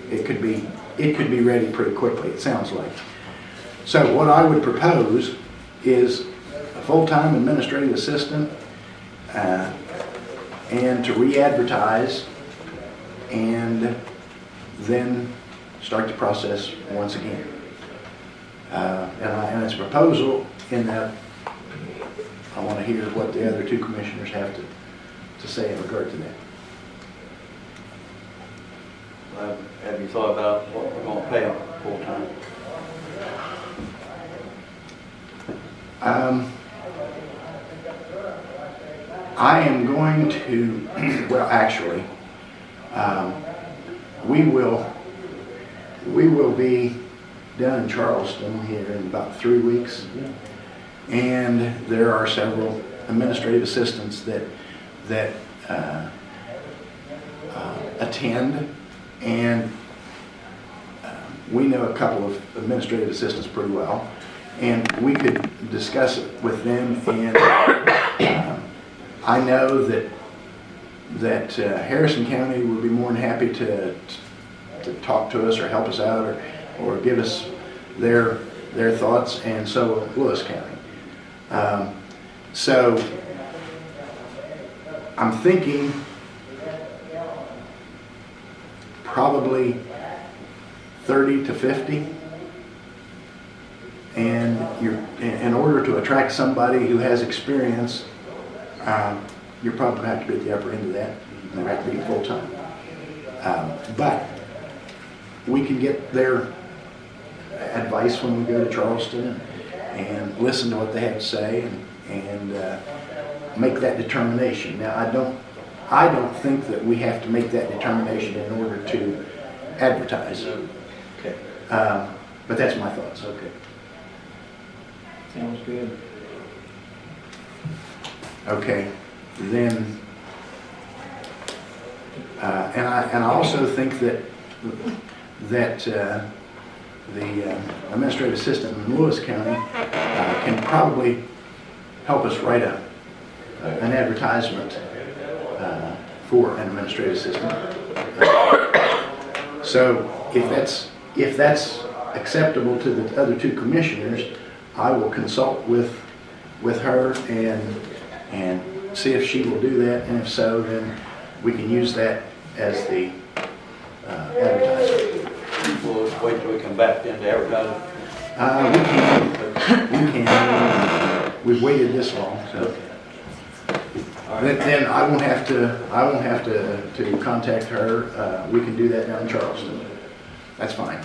S4: it could be ready pretty quickly, it sounds like. So what I would propose is a full-time administrative assistant, and to re-advertise, and then start the process once again. And it's a proposal in that I want to hear what the other two commissioners have to say in regard to that.
S1: Have you thought about what we're going to pay them full-time?
S4: I am going to, well, actually, we will be down in Charleston here in about 3 weeks, and there are several administrative assistants that attend, and we know a couple of administrative assistants pretty well, and we could discuss it with them, and I know that Harrison County would be more than happy to talk to us or help us out or give us their thoughts, and so will Lewis County. So I'm thinking probably 30 to 50. And in order to attract somebody who has experience, you're probably going to have to be at the upper end of that, and they have to be full-time. But we can get their advice when we go to Charleston and listen to what they have to say and make that determination. Now, I don't think that we have to make that determination in order to advertise.
S1: Okay.
S4: But that's my thoughts.
S1: Okay.
S11: Sounds good.
S4: Okay, then, and I also think that the administrative assistant in Lewis County can probably help us write an advertisement for an administrative assistant. So if that's acceptable to the other two commissioners, I will consult with her and see if she will do that, and if so, then we can use that as the advertisement.
S1: We'll just wait till we come back then to advertise
S4: We can. We've waited this long, so. Then I won't have to contact her. We can do that down in Charleston. That's fine.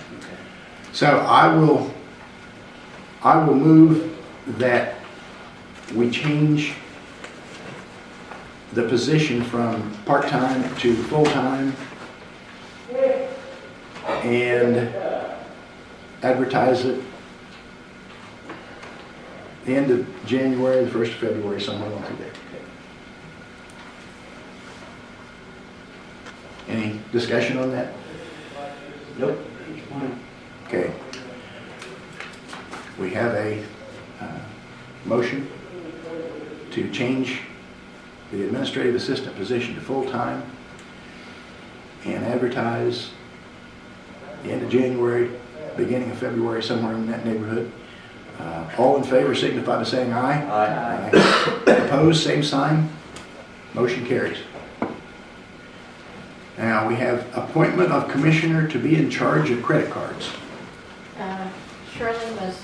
S4: So I will move that we change the position from part-time to full-time and advertise it the end of January, the 1st of February, somewhere along through there. Any discussion on that?
S1: Nope.
S4: Okay. We have a motion to change the administrative assistant position to full-time and advertise the end of January, beginning of February, somewhere in that neighborhood. All in favor signify by saying aye.
S1: Aye.
S4: Aye. Opposed, same sign. Motion carries. Now we have appointment of commissioner to be in charge of credit cards.
S10: Shirley was,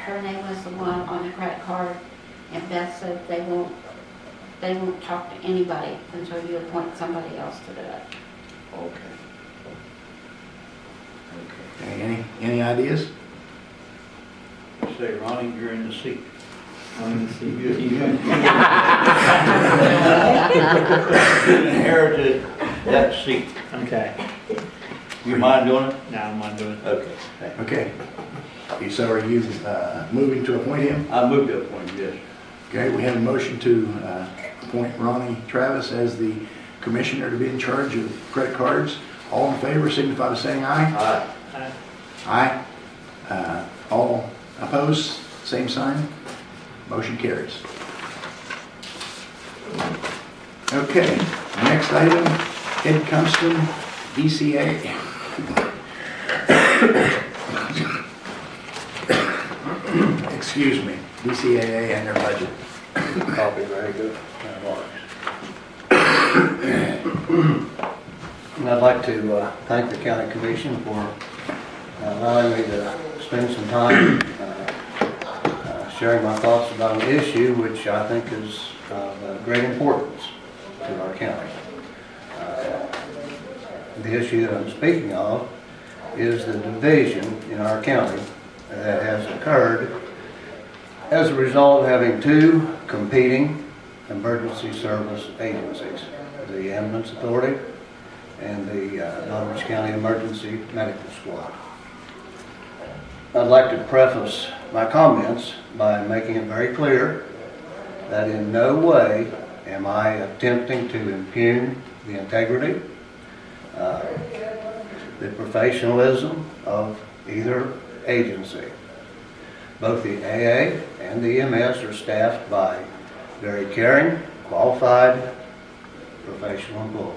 S10: her name was the one on the credit card, and Beth said they won't talk to anybody until you appoint somebody else to do it.
S1: Okay.
S4: Okay, any ideas?
S1: Say, Ronnie, you're in the seat.
S11: I'm gonna see.
S1: You inherited that seat.
S11: Okay.
S1: You mind doing it?
S11: Now I'm not doing it.
S1: Okay. Thank you.
S4: Okay. So are you moving to appoint him?
S1: I moved to appoint, yes.
S4: Okay, we have a motion to appoint Ronnie Travis as the commissioner to be in charge of credit cards. All in favor signify by saying aye.
S1: Aye.
S4: Aye. All opposed, same sign. Motion carries. Okay, next item, Ed Compton, DCA. Excuse me, DCAA and their budget.
S1: Copy, very good. And I'd like to thank the county commission for allowing me to spend some time sharing my thoughts about an issue which I think is of great importance to our county. The issue that I'm speaking of is the division in our county that has occurred as a result of having two competing emergency service agencies, the Ambulance Authority and the Doddridge County Emergency Medical Squad. I'd like to preface my comments by making it very clear that in no way am I attempting to impugn the integrity, the professionalism of either agency. Both the AA and the EMS are staffed by
S13: very caring, qualified, professional employees.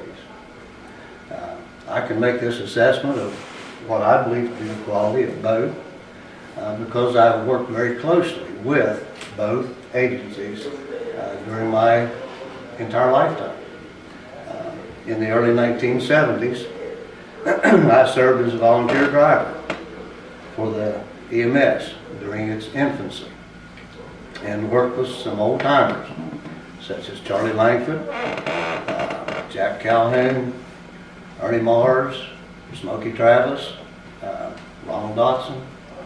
S13: I can make this assessment of what I believe to be the quality of both because I've worked very closely with both agencies during my entire lifetime. In the early 1970s, I served as a volunteer driver for the EMS during its infancy and worked with some old timers such as Charlie Langford, Jack Calhoun, Ernie Mars, Smokey Travis, Ronald Dotson,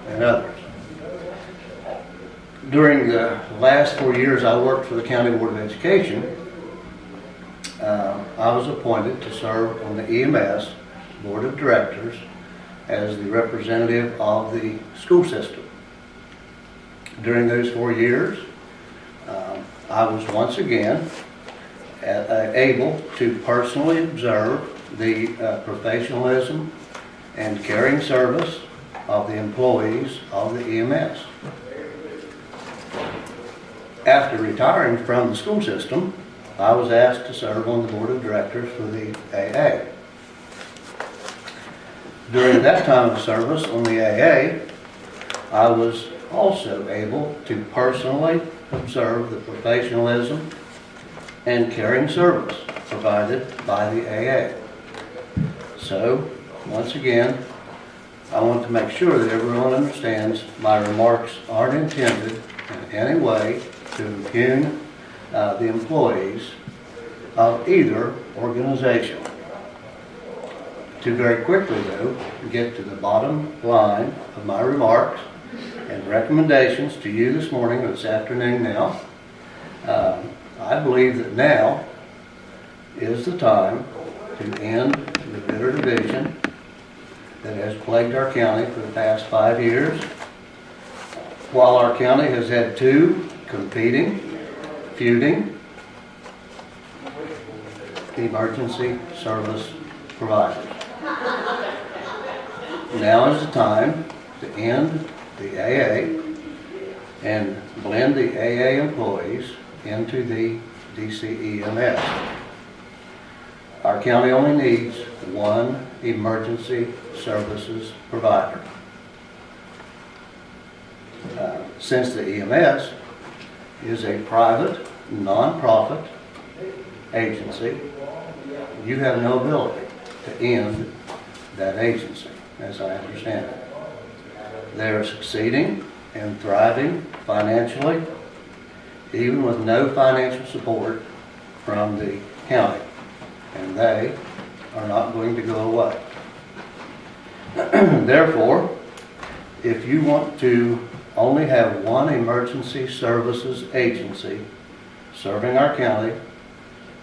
S13: and others. During the last 4 years I worked for the County Board of Education, I was appointed to serve on the EMS Board of Directors as the representative of the school system. During those 4 years, I was once again able to personally observe the professionalism and caring service of the employees of the EMS. After retiring from the school system, I was asked to serve on the board of directors for the AA. During that time of service on the AA, I was also able to personally observe the professionalism and caring service provided by the AA. So, once again, I want to make sure that everyone understands my remarks aren't intended in any way to impugn the employees of either organization. To very quickly, though, get to the bottom line of my remarks and recommendations to you this morning or this afternoon now, I believe that now is the time to end the bitter division that has plagued our county for the past 5 years. While our county has had two competing, feuding emergency service providers. Now is the time to end the AA and blend the AA employees into the DCEMS. Our county only needs one emergency services provider. Since the EMS is a private, non-profit agency, you have no ability to end that agency, as I understand it. They are succeeding and thriving financially, even with no financial support from the county, and they are not going to go away. Therefore, if you want to only have one emergency services agency serving our county,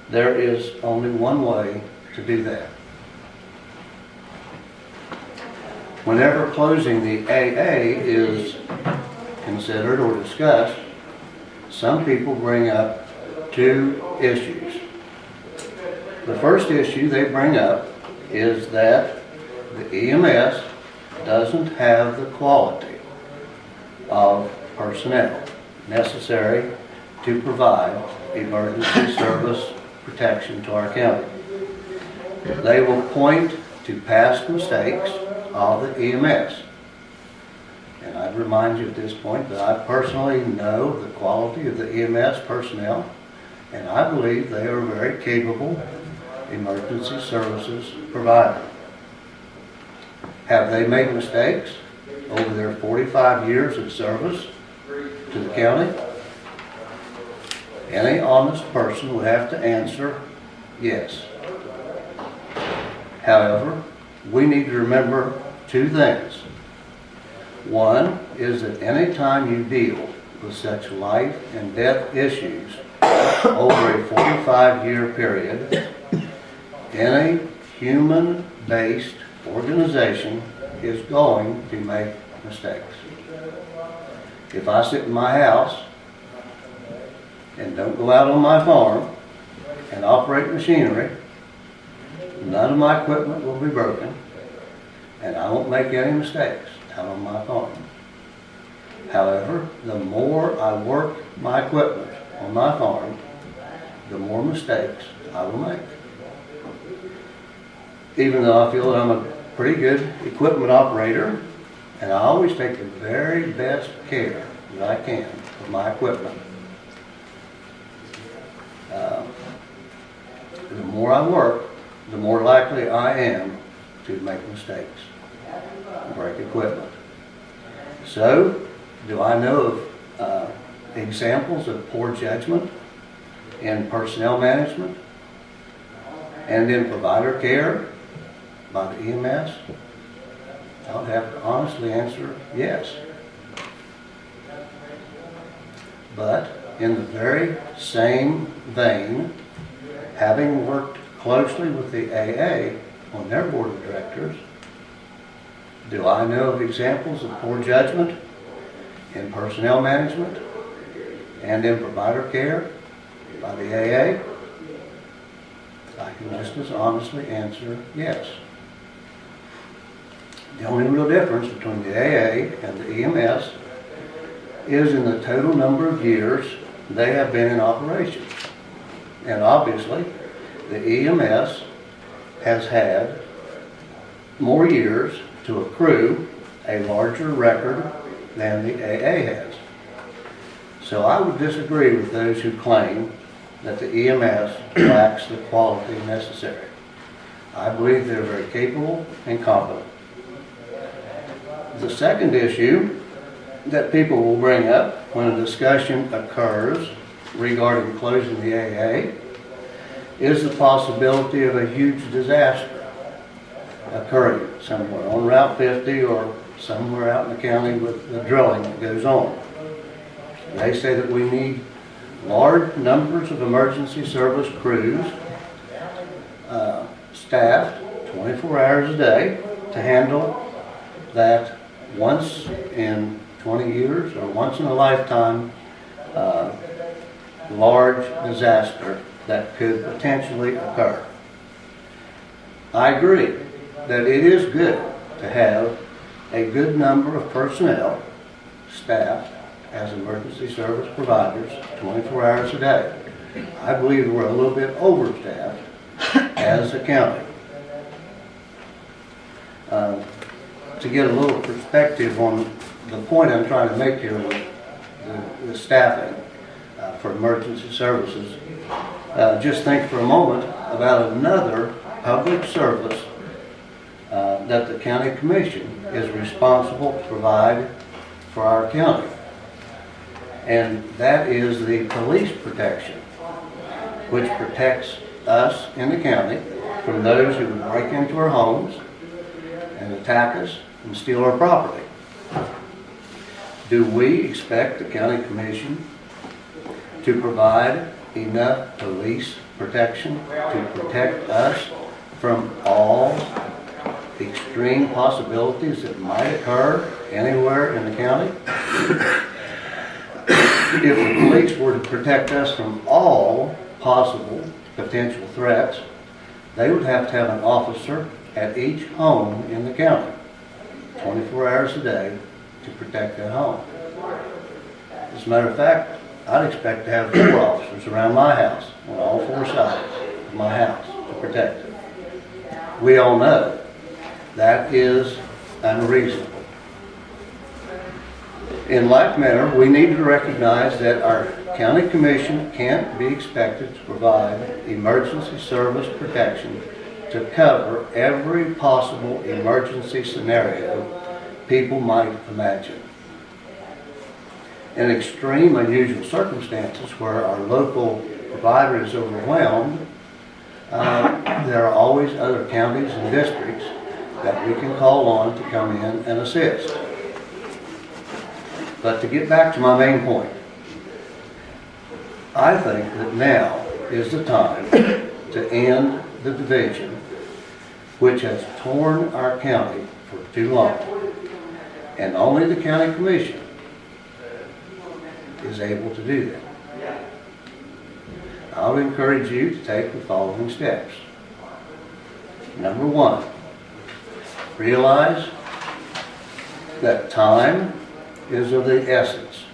S13: there is only one way to do that. Whenever closing the AA is considered or discussed, some people bring up two issues. The first issue they bring up is that the EMS doesn't have the quality of personnel necessary to provide emergency service protection to our county. They will point to past mistakes of the EMS. And I'd remind you at this point that I personally know the quality of the EMS personnel, and I believe they are a very capable emergency services provider. Have they made mistakes over their 45 years of service to the county? Any honest person would have to answer yes. However, we need to remember two things. One is that any time you deal with such life and death issues over a 45-year period, any human-based organization is going to make mistakes. If I sit in my house and don't go out on my farm and operate machinery, none of my equipment will be broken, and I won't make any mistakes out on my farm. However, the more I work my equipment on my farm, the more mistakes I will make. Even though I feel that I'm a pretty good equipment operator, and I always take the very best care that I can of my equipment. The more I work, the more likely I am to make mistakes, break equipment. So, do I know of examples of poor judgment in personnel management and in provider care by the EMS? I would have to honestly answer yes. But in the very same vein, having worked closely with the AA on their board of directors, do I know of examples of poor judgment in personnel management and in provider care by the AA? I can just as honestly answer yes. The only real difference between the AA and the EMS is in the total number of years they have been in operation. And obviously, the EMS has had more years to accrue a larger record than the AA has. So I would disagree with those who claim that the EMS lacks the quality necessary. I believe they're very capable and competent. The second issue that people will bring up when a discussion occurs regarding closing the AA is the possibility of a huge disaster occurring somewhere on Route 50 or somewhere out in the county with the drilling that goes on. They say that we need large numbers of emergency service crews staffed 24 hours a day to handle that once in 20 years or once in a lifetime large disaster that could potentially occur. I agree that it is good to have a good number of personnel staffed as emergency service providers 24 hours a day. I believe we're a little bit overstaffed as a county. To get a little perspective on the point I'm trying to make here with the staffing for emergency services, just think for a moment about another public service that the county commission is responsible to provide for our county. And that is the police protection, which protects us in the county from those who would break into our homes and attack us and steal our property. Do we expect the county commission to provide enough police protection to protect us from all extreme possibilities that might occur anywhere in the county? If the police were to protect us from all possible potential threats, they would have to have an officer at each home in the county, 24 hours a day, to protect that home. As a matter of fact, I'd expect to have 4 officers around my house, on all 4 sides of my house, to protect it. We all know that is unreasonable. In like manner, we need to recognize that our county commission can't be expected to provide emergency service protection to cover every possible emergency scenario people might imagine. In extreme unusual circumstances where our local provider is overwhelmed, there are always other counties and districts that we can call on to come in and assist. But to get back to my main point, I think that now is the time to end the division which has torn our county for too long. And only the county commission is able to do that. I would encourage you to take the following steps. Number 1, realize that time is of the essence.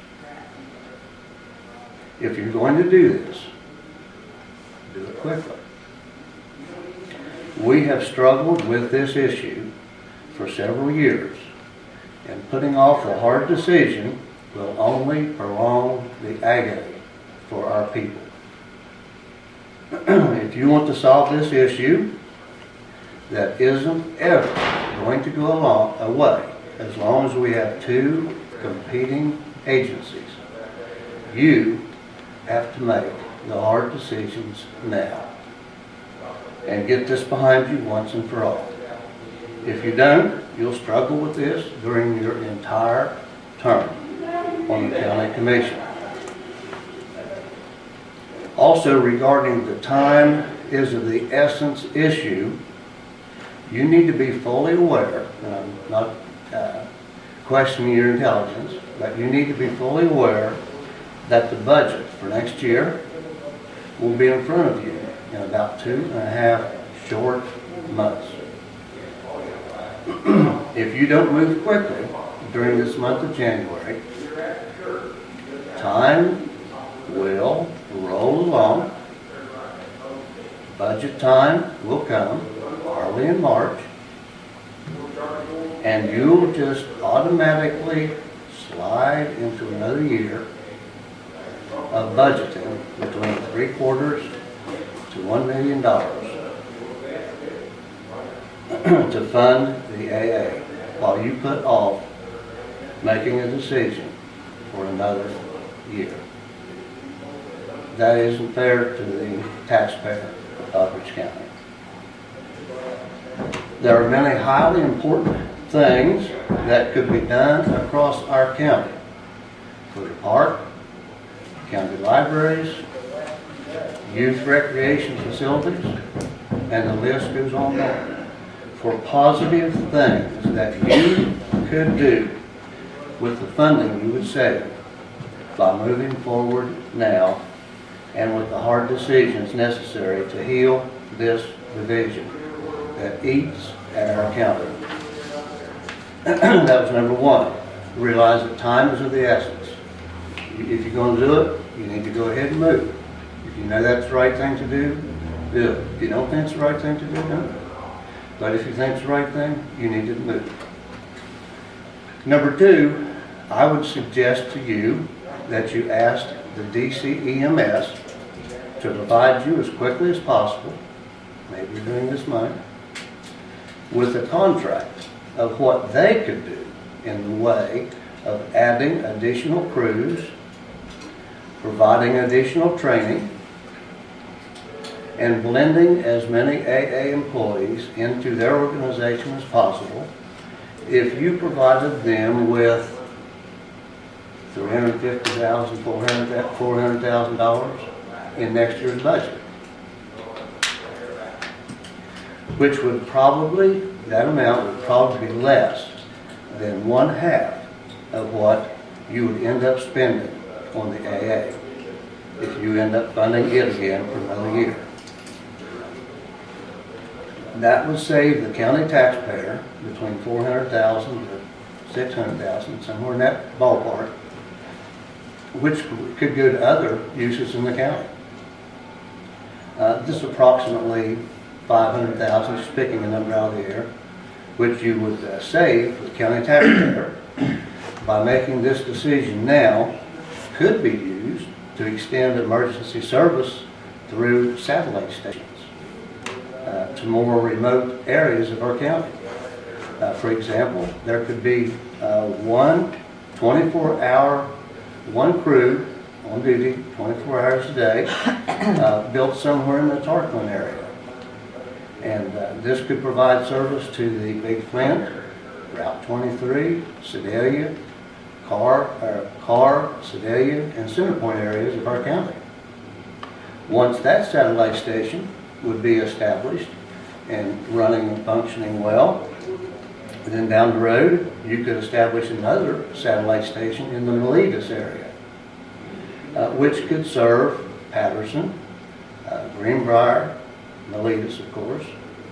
S13: if you're going to do this, do it quickly. We have struggled with this issue for several years, and putting off the hard decision will only prolong the agony for our people. If you want to solve this issue, that isn't ever going to go away as long as we have two competing agencies. You have to make the hard decisions now and get this behind you once and for all. If you don't, you'll struggle with this during your entire term on the county commission. Also, regarding the time is of the essence issue, you need to be fully aware, and I'm not questioning your intelligence, but you need to be fully aware that the budget for next year will be in front of you in about 2.5 short months. If you don't move quickly during this month of January, time will roll along. Budget time will come early in March, and you'll just automatically slide into another year of budgeting between $750,000 to $1 million to fund the AA, while you put off making a decision for another year. That isn't fair to the taxpayer of Doddridge County. There are many highly important things that could be done across our county. For the park, county libraries, youth recreation facilities, and the list goes on and on. For positive things that you could do with the funding you would save by moving forward now and with the hard decisions necessary to heal this division that eats at our county. That was number one. Realize that time is of the essence. If you're going to do it, you need to go ahead and move. If you know that's the right thing to do, do it. If you don't think it's the right thing to do, don't. But if you think it's the right thing, you need to move. Number two, I would suggest to you that you ask the DCEMS to provide you as quickly as possible, maybe during this month, with a contract of what they could do in the way of adding additional crews, providing additional training, and blending as many AA employees into their organization as possible. If you provided them with $350,000, $400,000 in next year's budget, which would probably, that amount would probably be less than 1/2 of what you would end up spending on the AA if you end up funding it again for another year. That would save the county taxpayer between $400,000 to $600,000, somewhere in that ballpark, which could go to other uses in the county. This is approximately $500,000, just picking a number out of the air, which you would save for the county taxpayer by making this decision now. Could be used to extend emergency service through satellite stations to more remote areas of our county. For example, there could be one 24-hour, one crew on duty 24 hours a day built somewhere in the Tarkman area. And this could provide service to the Big Flint, Route 23, Sedalia, Carr, Sedalia, and Centerpoint areas of our county. Once that satellite station would be established and running and functioning well, then down the road you could establish another satellite station in the Miletus area, which could serve Patterson, Greenbrier, Miletus, of course,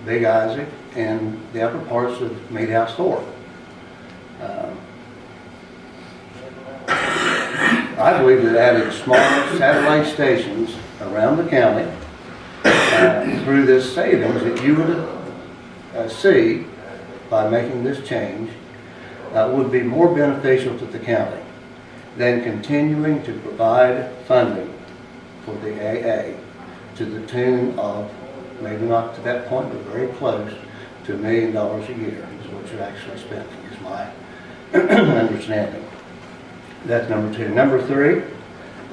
S13: Big Isaac, and the upper parts of Meadhouse Thorpe. I believe that adding smaller satellite stations around the county through this savings that you would see by making this change would be more beneficial to the county than continuing to provide funding for the AA to the tune of, maybe not to that point, but very close to $1 million a year is what you're actually spending, is my understanding. That's number two. Number three,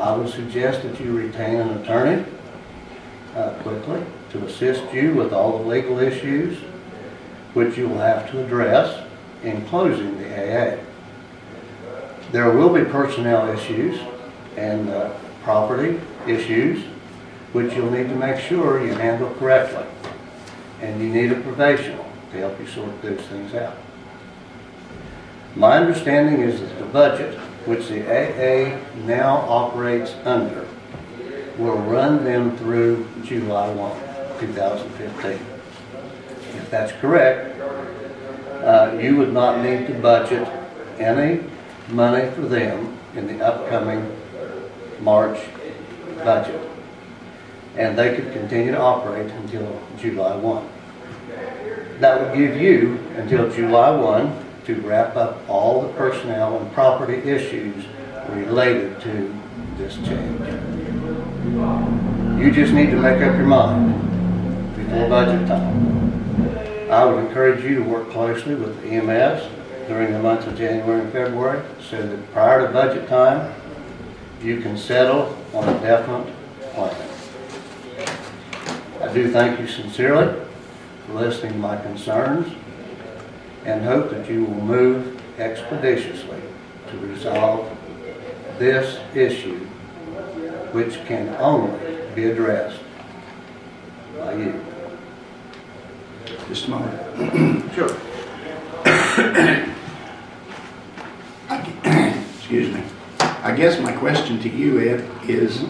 S13: I would suggest that you retain an attorney quickly to assist you with all the legal issues which you will have to address in closing the AA. There will be personnel issues and property issues which you'll need to make sure you handle correctly. And you need a professional to help you sort those things out. My understanding is that the budget, which the AA now operates under, will run them through July 1, 2015. If that's correct, you would not need to budget any money for them in the upcoming March budget. And they could continue to operate until July 1. That would give you until July 1 to wrap up all the personnel and property issues related to this change. You just need to make up your mind before budget time. I would encourage you to work closely with the EMS during the months of January and February so that prior to budget time, you can settle on a definite plan. I do thank you sincerely for listening to my concerns and hope that you will move expeditiously to resolve this issue, which can only be addressed by you.
S4: Just a moment.
S13: Sure.
S4: Excuse me. I guess my question to you, Ed, is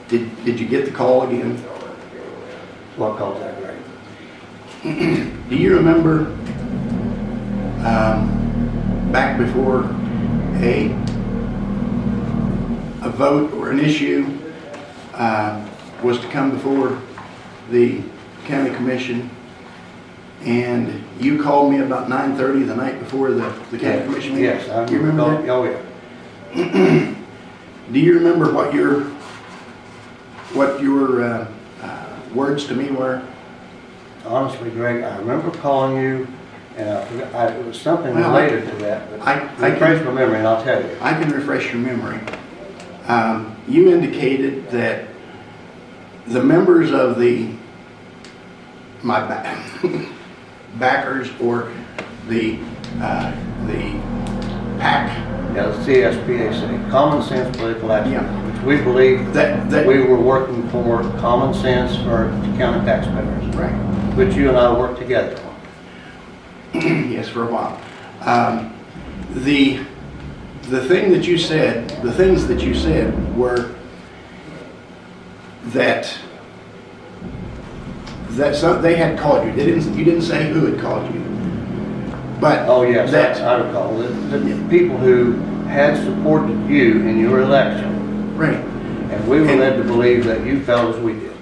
S4: did you get the call again?
S13: What calls that great?
S4: Do you remember back before a vote or an issue was to come before the county commission, and you called me about 9:30 the night before the county commission meeting?
S13: Yes, I
S4: you remember that?
S13: Oh, yeah.
S4: Do you remember what your words to me were?
S13: Honestly, Greg, I remember calling you, and I forgot, it was something
S4: Well,
S13: related to that, but refresh my memory and I'll tell you.
S4: I can refresh your memory. You indicated that the members of my backers, or the PAC,
S13: Yeah, the CSPAC, Common Sense Political Action,
S4: Yeah.
S13: which we believe
S4: that
S13: we were working for common sense for county taxpayers,
S4: right.
S13: which you and I worked together on.
S4: Yes, for a while. The thing that you said, the things that you said were that they had called you. You didn't say who had called you, but
S13: Oh, yes, I recall. The people who had supported you in your election,
S4: right.
S13: and we were led to believe that you felt as we did.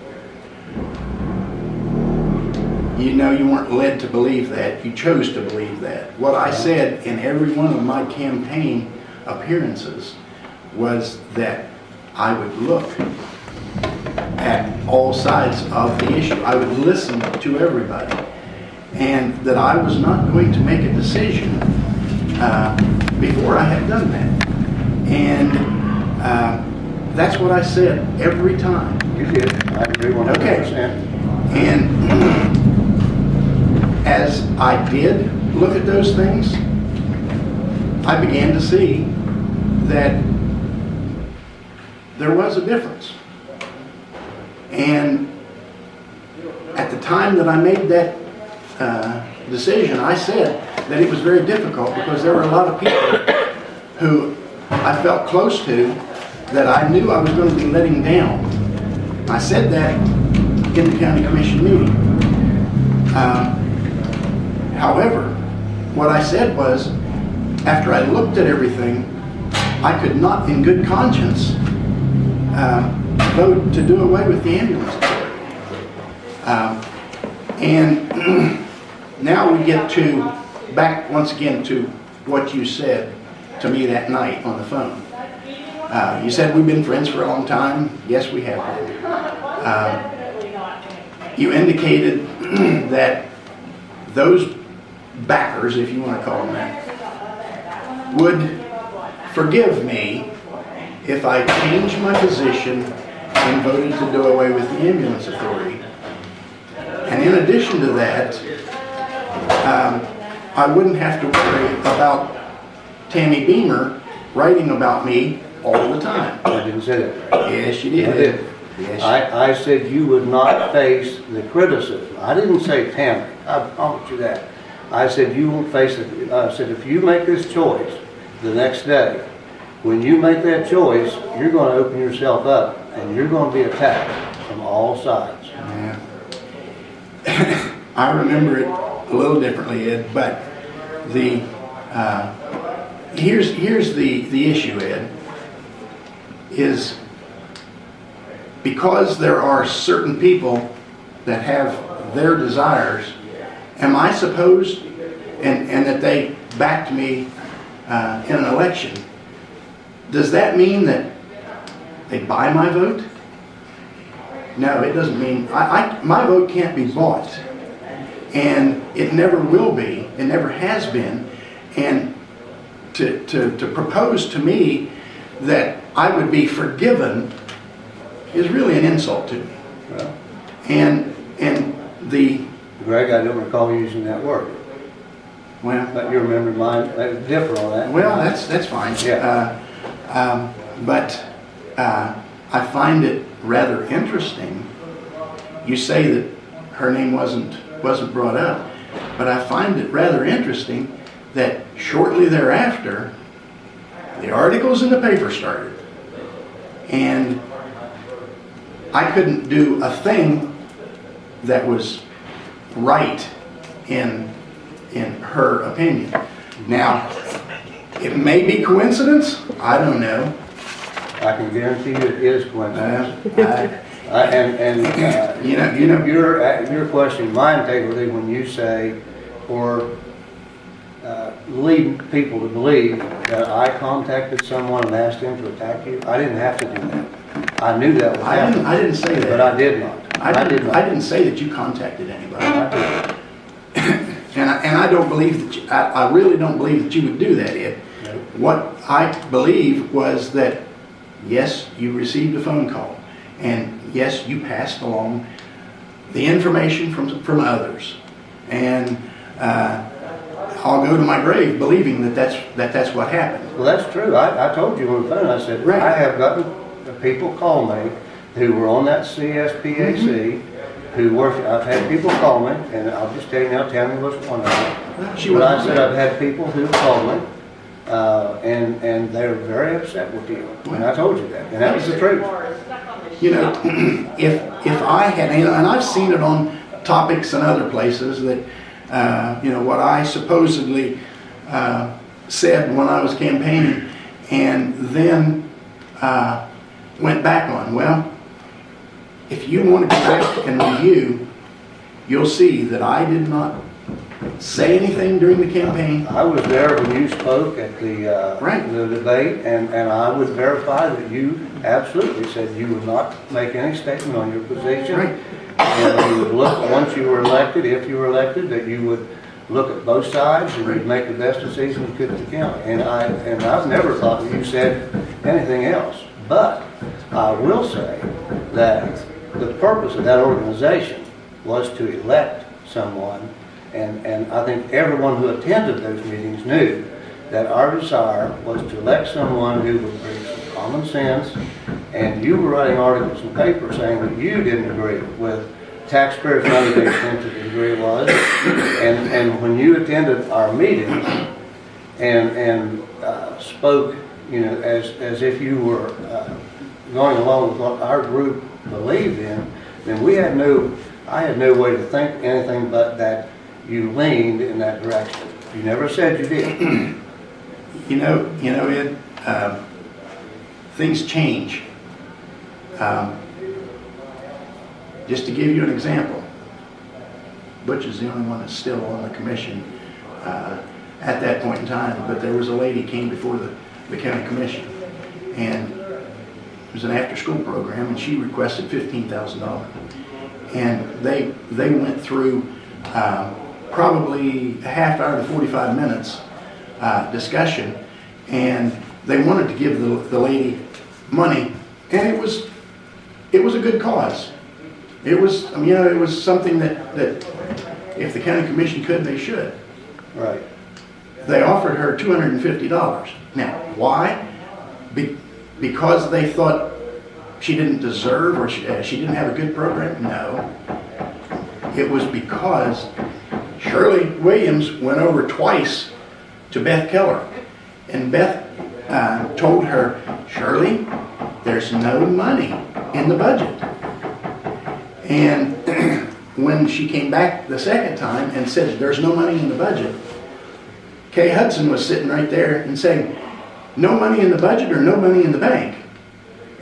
S4: You know, you weren't led to believe that. You chose to believe that. What I said in every one of my campaign appearances was that I would look at all sides of the issue. I would listen to everybody. And that I was not going to make a decision before I had done that. And that's what I said every time.
S13: You did. I agree 100%.
S4: Okay. And as I did look at those things, I began to see that there was a difference. And at the time that I made that decision, I said that it was very difficult because there were a lot of people who I felt close to that I knew I was going to be letting down. I said that in the county commission meeting. However, what I said was, after I looked at everything, I could not in good conscience vote to do away with the ambulance authority. And now we get back once again to what you said to me that night on the phone. You said we've been friends for a long time. Yes, we have been. You indicated that those backers, if you want to call them that, would forgive me if I changed my position and voted to do away with the ambulance authority. And in addition to that, I wouldn't have to worry about Tammy Beamer writing about me all the time.
S13: I didn't say that.
S4: Yes, you did.
S13: I did.
S4: Yes.
S13: I said you would not face the criticism. I didn't say Tammy. I promise you that. I said you won't face it. I said if you make this choice the next day, when you make that choice, you're going to open yourself up and you're going to be attacked from all sides.
S4: Yeah. I remember it a little differently, Ed, but here's the issue, Ed, is because there are certain people that have their desires, am I supposed, and that they backed me in an election, does that mean that they buy my vote? No, it doesn't mean, my vote can't be bought. And it never will be, it never has been. And to propose to me that I would be forgiven is really an insult to me.
S13: Well,
S4: And
S13: Greg, I don't recall using that word.
S4: well,
S13: But you remember mine, differ on that.
S4: well, that's fine.
S13: Yeah.
S4: But I find it rather interesting. You say that her name wasn't brought up, but I find it rather interesting that shortly thereafter, the articles in the paper started, and I couldn't do a thing that was right in her opinion. Now, it may be coincidence. I don't know.
S13: I can guarantee you it is coincidence.
S4: You know,
S13: You're questioning my integrity when you say, or leading people to believe that I contacted someone and asked them to attack you. I didn't have to do that. I knew that was happening.
S4: I didn't say that.
S13: But I did not.
S4: I didn't say that you contacted anybody.
S13: I did.
S4: And I don't believe that I really don't believe that you would do that, Ed.
S13: No.
S4: What I believe was that, yes, you received a phone call, and yes, you passed along the information from others, and I'll go to my grave believing that that's what happened.
S13: Well, that's true. I told you on the phone, I said,
S4: Right.
S13: I have gotten people call me who were on that CSPAC, I've had people call me, and I'll just tell you now, Tammy was one of them.
S4: She
S13: But I
S4: wasn't
S13: said
S4: there.
S13: I've had people who called me, and they're very upset with you. And I told you that, and that was the truth.
S4: You know, if I had, and I've seen it on topics and other places that, what I supposedly said when I was campaigning, and then went back on. Well, if you want to go back and review, you'll see that I did not say anything during the campaign.
S13: I was there when you spoke at
S4: Right.
S13: the debate, and I would verify that you absolutely said you would not make any statement on your position.
S4: Right.
S13: And you would look, once you were elected, if you were elected, that you would look at both sides and
S4: Right.
S13: you'd make the best decision you could for the county. And I've never thought that you said anything else. But I will say that the purpose of that organization was to elect someone, and I think everyone who attended those meetings knew that our desire was to elect someone who would bring some common sense, and you were writing articles in paper saying that you didn't agree with taxpayers' money being spent to the degree it was, and when you attended our meetings and spoke, as if you were going along with what our group believed in, then I had no way to think anything but that you leaned in that direction. You never said you did.
S4: Ed, things change. Just to give you an example, Butch is the only one that's still on the commission at that point in time, but there was a lady came before the county commission, and it was an after-school program, and she requested $15,000. And they went through probably a half hour to 45 minutes discussion, and they wanted to give the lady money, and it was a good cause. It was, it was something that if the county commission could, they should.
S13: Right.
S4: They offered her $250. Now, why? Because they thought she didn't deserve, or she didn't have a good program? No. It was because Shirley Williams went over twice to Beth Keller, and Beth told her, Shirley, there's no money in the budget. And when she came back the second time and said there's no money in the budget, Kay Hudson was sitting right there and saying, no money in the budget or no money in the bank?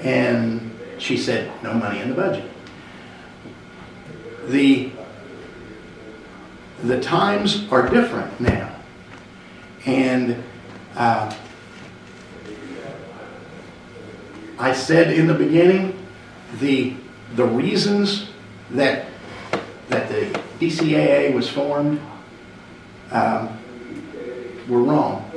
S4: And she said, no money in the budget. The times are different now. And I said in the beginning, the reasons that the DCAA was formed were wrong.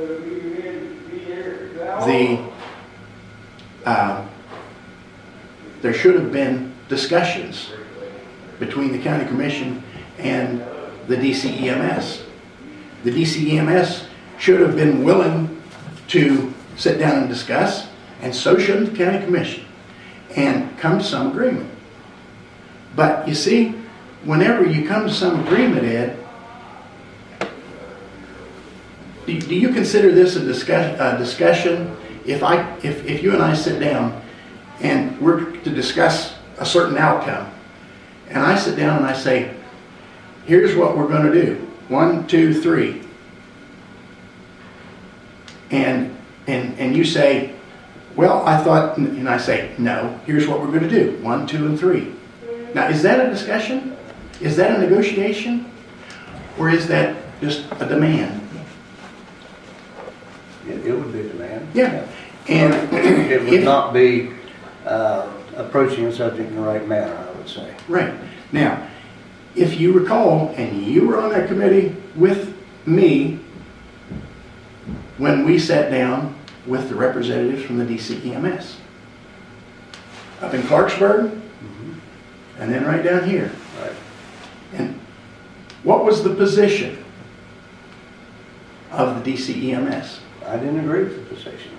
S4: There should have been discussions between the county commission and the DCEMS. The DCEMS should have been willing to sit down and discuss, and so should the county commission, and come to some agreement. But you see, whenever you come to some agreement, Ed, do you consider this a discussion? If you and I sit down and we're to discuss a certain outcome, and I sit down and I say, here's what we're going to do, 1, 2, 3, and you say, well, I thought, and I say, no, here's what we're going to do, 1, 2, and 3. Now, is that a discussion? Is that a negotiation? Or is that just a demand?
S13: It would be a demand.
S4: Yeah. And
S13: it would not be approaching the subject in the right manner, I would say.
S4: Right. Now, if you recall, and you were on that committee with me when we sat down with the representatives from the DCEMS up in Clarksburg, and then right down here.
S13: Right.
S4: And what was the position of the DCEMS?
S13: I didn't agree with the position.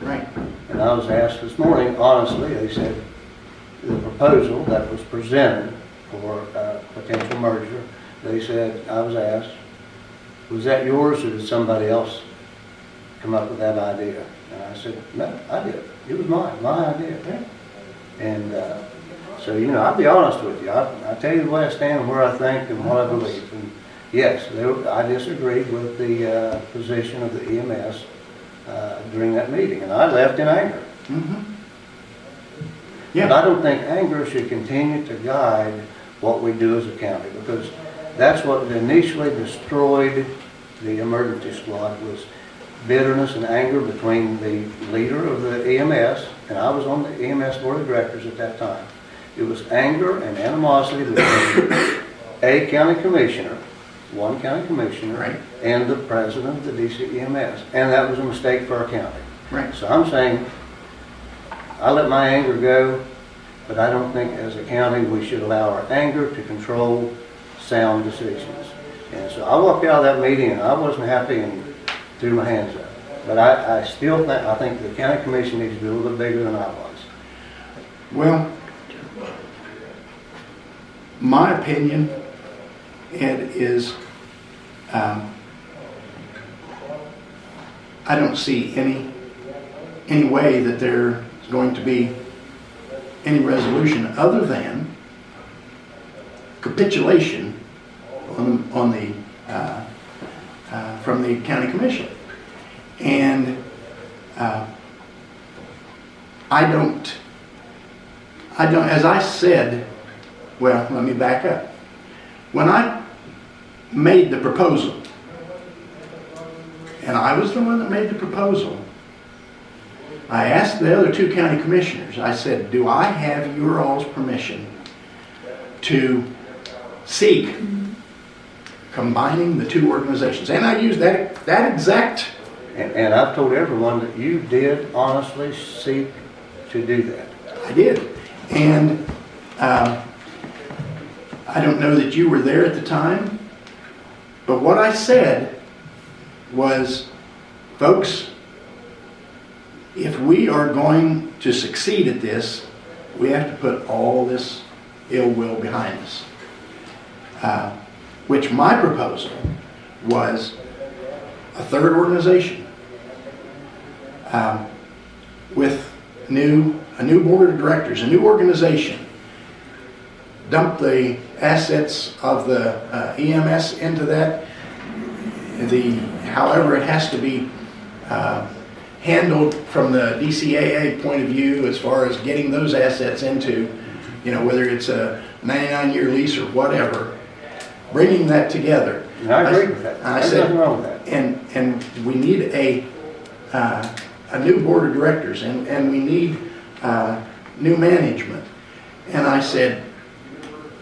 S4: Right.
S13: And I was asked this morning, honestly, they said the proposal that was presented for a potential merger, they said, I was asked, was that yours or did somebody else come up with that idea? And I said, no, I did. It was my idea.
S4: Yeah.
S13: And so, I'll be honest with you. I tell you where I stand and where I think and what I believe. And yes, I disagreed with the position of the EMS during that meeting, and I left in anger.
S4: Mm-hmm. Yeah.
S13: But I don't think anger should continue to guide what we do as a county, because that's what initially destroyed the emergency squad, was bitterness and anger between the leader of the EMS, and I was on the EMS board of directors at that time. It was anger and animosity between a county commissioner, one county commissioner,
S4: right,
S13: and the president of the DCEMS, and that was a mistake for our county.
S4: Right.
S13: So I'm saying, I let my anger go, but I don't think as a county we should allow our anger to control sound decisions. And so I walked out of that meeting and I wasn't happy and threw my hands up. But I still think the county commission needs to be a little bit bigger than I was.
S4: Well, my opinion, Ed, is I don't see any way that there's going to be any resolution other than capitulation on the from the county commission. And I don't, as I said, well, let me back up. When I made the proposal, and I was the one that made the proposal, I asked the other two county commissioners, I said, do I have your all's permission to seek combining the two organizations? And I used that exact...
S13: And I've told everyone that you did honestly seek to do that.
S4: I did. And I don't know that you were there at the time, but what I said was, folks, if we are going to succeed at this, we have to put all this ill will behind us. Which my proposal was a third organization with a new board of directors, a new organization. Dump the assets of the EMS into that. However it has to be handled from the DCAA point of view as far as getting those assets into, whether it's a 99-year lease or whatever, bringing that together.
S13: And I agree with that.
S4: I
S13: There's
S4: said,
S13: nothing wrong with that.
S4: and we need a new board of directors, and we need new management. And I said,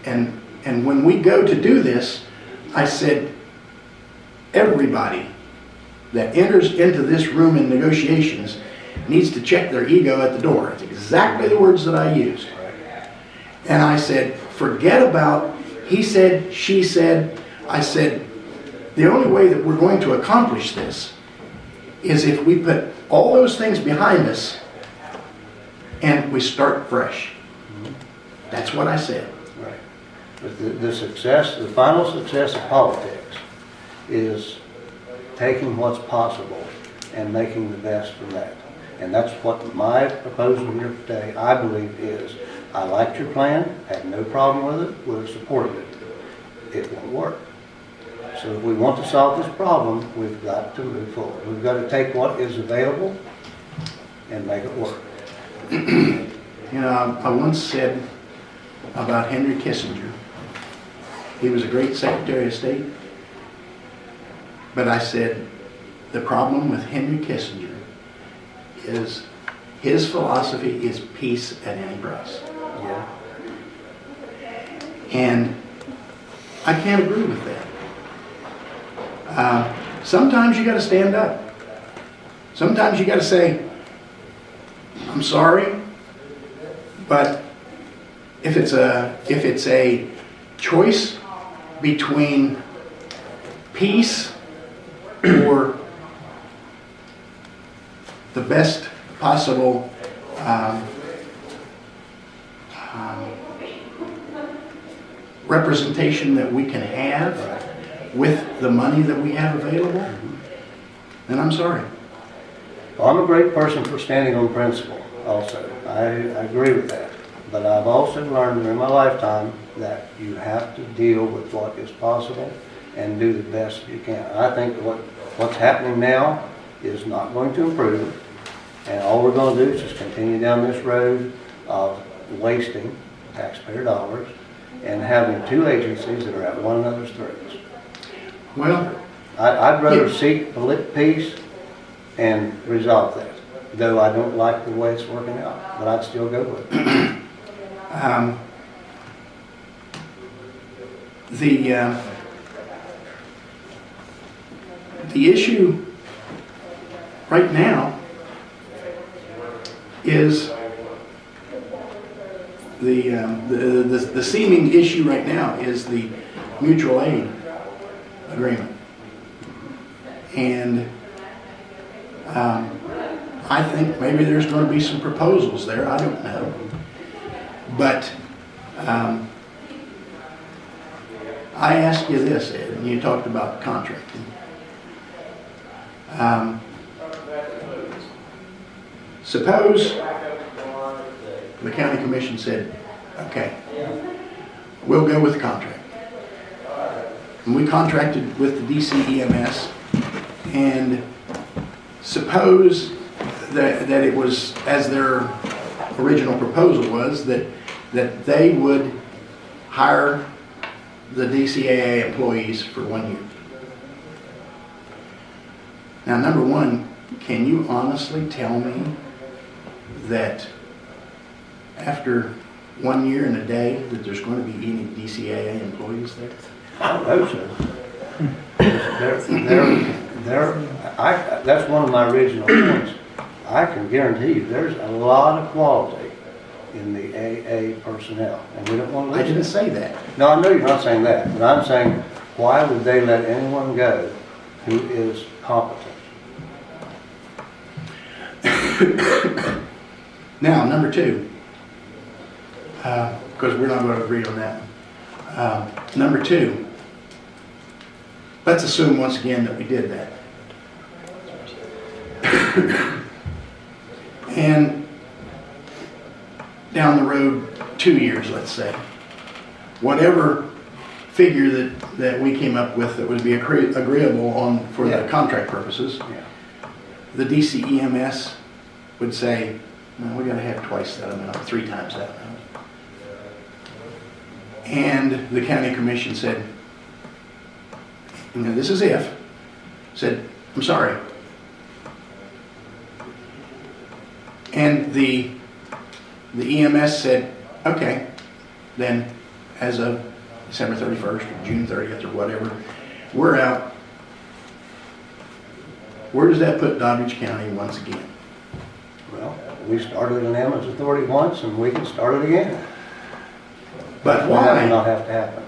S4: and when we go to do this, I said, everybody that enters into this room in negotiations needs to check their ego at the door. It's exactly the words that I used. And I said, forget about he said, she said. I said, the only way that we're going to accomplish this is if we put all those things behind us and we start fresh. That's what I said.
S13: Right. But the final success of politics is taking what's possible and making the best from that. And that's what my proposal here today, I believe, is. I liked your plan, had no problem with it, would have supported it. It won't work. So if we want to solve this problem, we've got to move forward. We've got to take what is available and make it work.
S4: I once said about Henry Kissinger, he was a great Secretary of State, but I said the problem with Henry Kissinger is his philosophy is peace at any price.
S13: Yeah.
S4: And I can't agree with that. Sometimes you got to stand up. Sometimes you got to say, I'm sorry, but if it's a choice between peace or the best possible representation that we can have with the money that we have available, then I'm sorry.
S13: Well, I'm a great person for standing on principle also. I agree with that. But I've also learned during my lifetime that you have to deal with what is possible and do the best you can. I think what's happening now is not going to improve, and all we're going to do is just continue down this road of wasting taxpayer dollars and having two agencies that are at one another's throats.
S4: Well,
S13: I'd rather seek peace and resolve that, though I don't like the way it's working out, but I'd still go with it.
S4: The issue right now is the seeming issue right now is the mutual aid agreement, and I think maybe there's going to be some proposals there. I don't know, but I ask you this, Ed, and you talked about contracting. Suppose the county commission said, okay, we'll go with the contract. And we contracted with the DCEMS, and suppose that it was, as their original proposal was, that they would hire the DCAA employees for 1 year. Now, number one, can you honestly tell me that after 1 year and a day that there's going to be any DCAA employees there?
S13: I don't know, sir. That's one of my original points. I can guarantee you, there's a lot of quality in the AA personnel, and we don't want to lose
S4: I didn't
S13: that.
S4: say that.
S13: No, I know you're not saying that, but I'm saying, why would they let anyone go who is competent?
S4: Now, number two, because we're not going to agree on that one. Number two, let's assume once again that we did that. And down the road, 2 years, let's say, whatever figure that we came up with that would be agreeable on for the contract purposes, the DCEMS would say, no, we got to have twice that amount, 3 times that amount. And the county commission said, this is if, said, I'm sorry. And the EMS said, okay, then as of December 31st or June 30th or whatever, we're out. Where does that put Doddridge County once again?
S13: Well, we started an ambulance authority once, and we can start it again.
S4: But
S13: Why? That
S4: why?
S13: would not have to happen.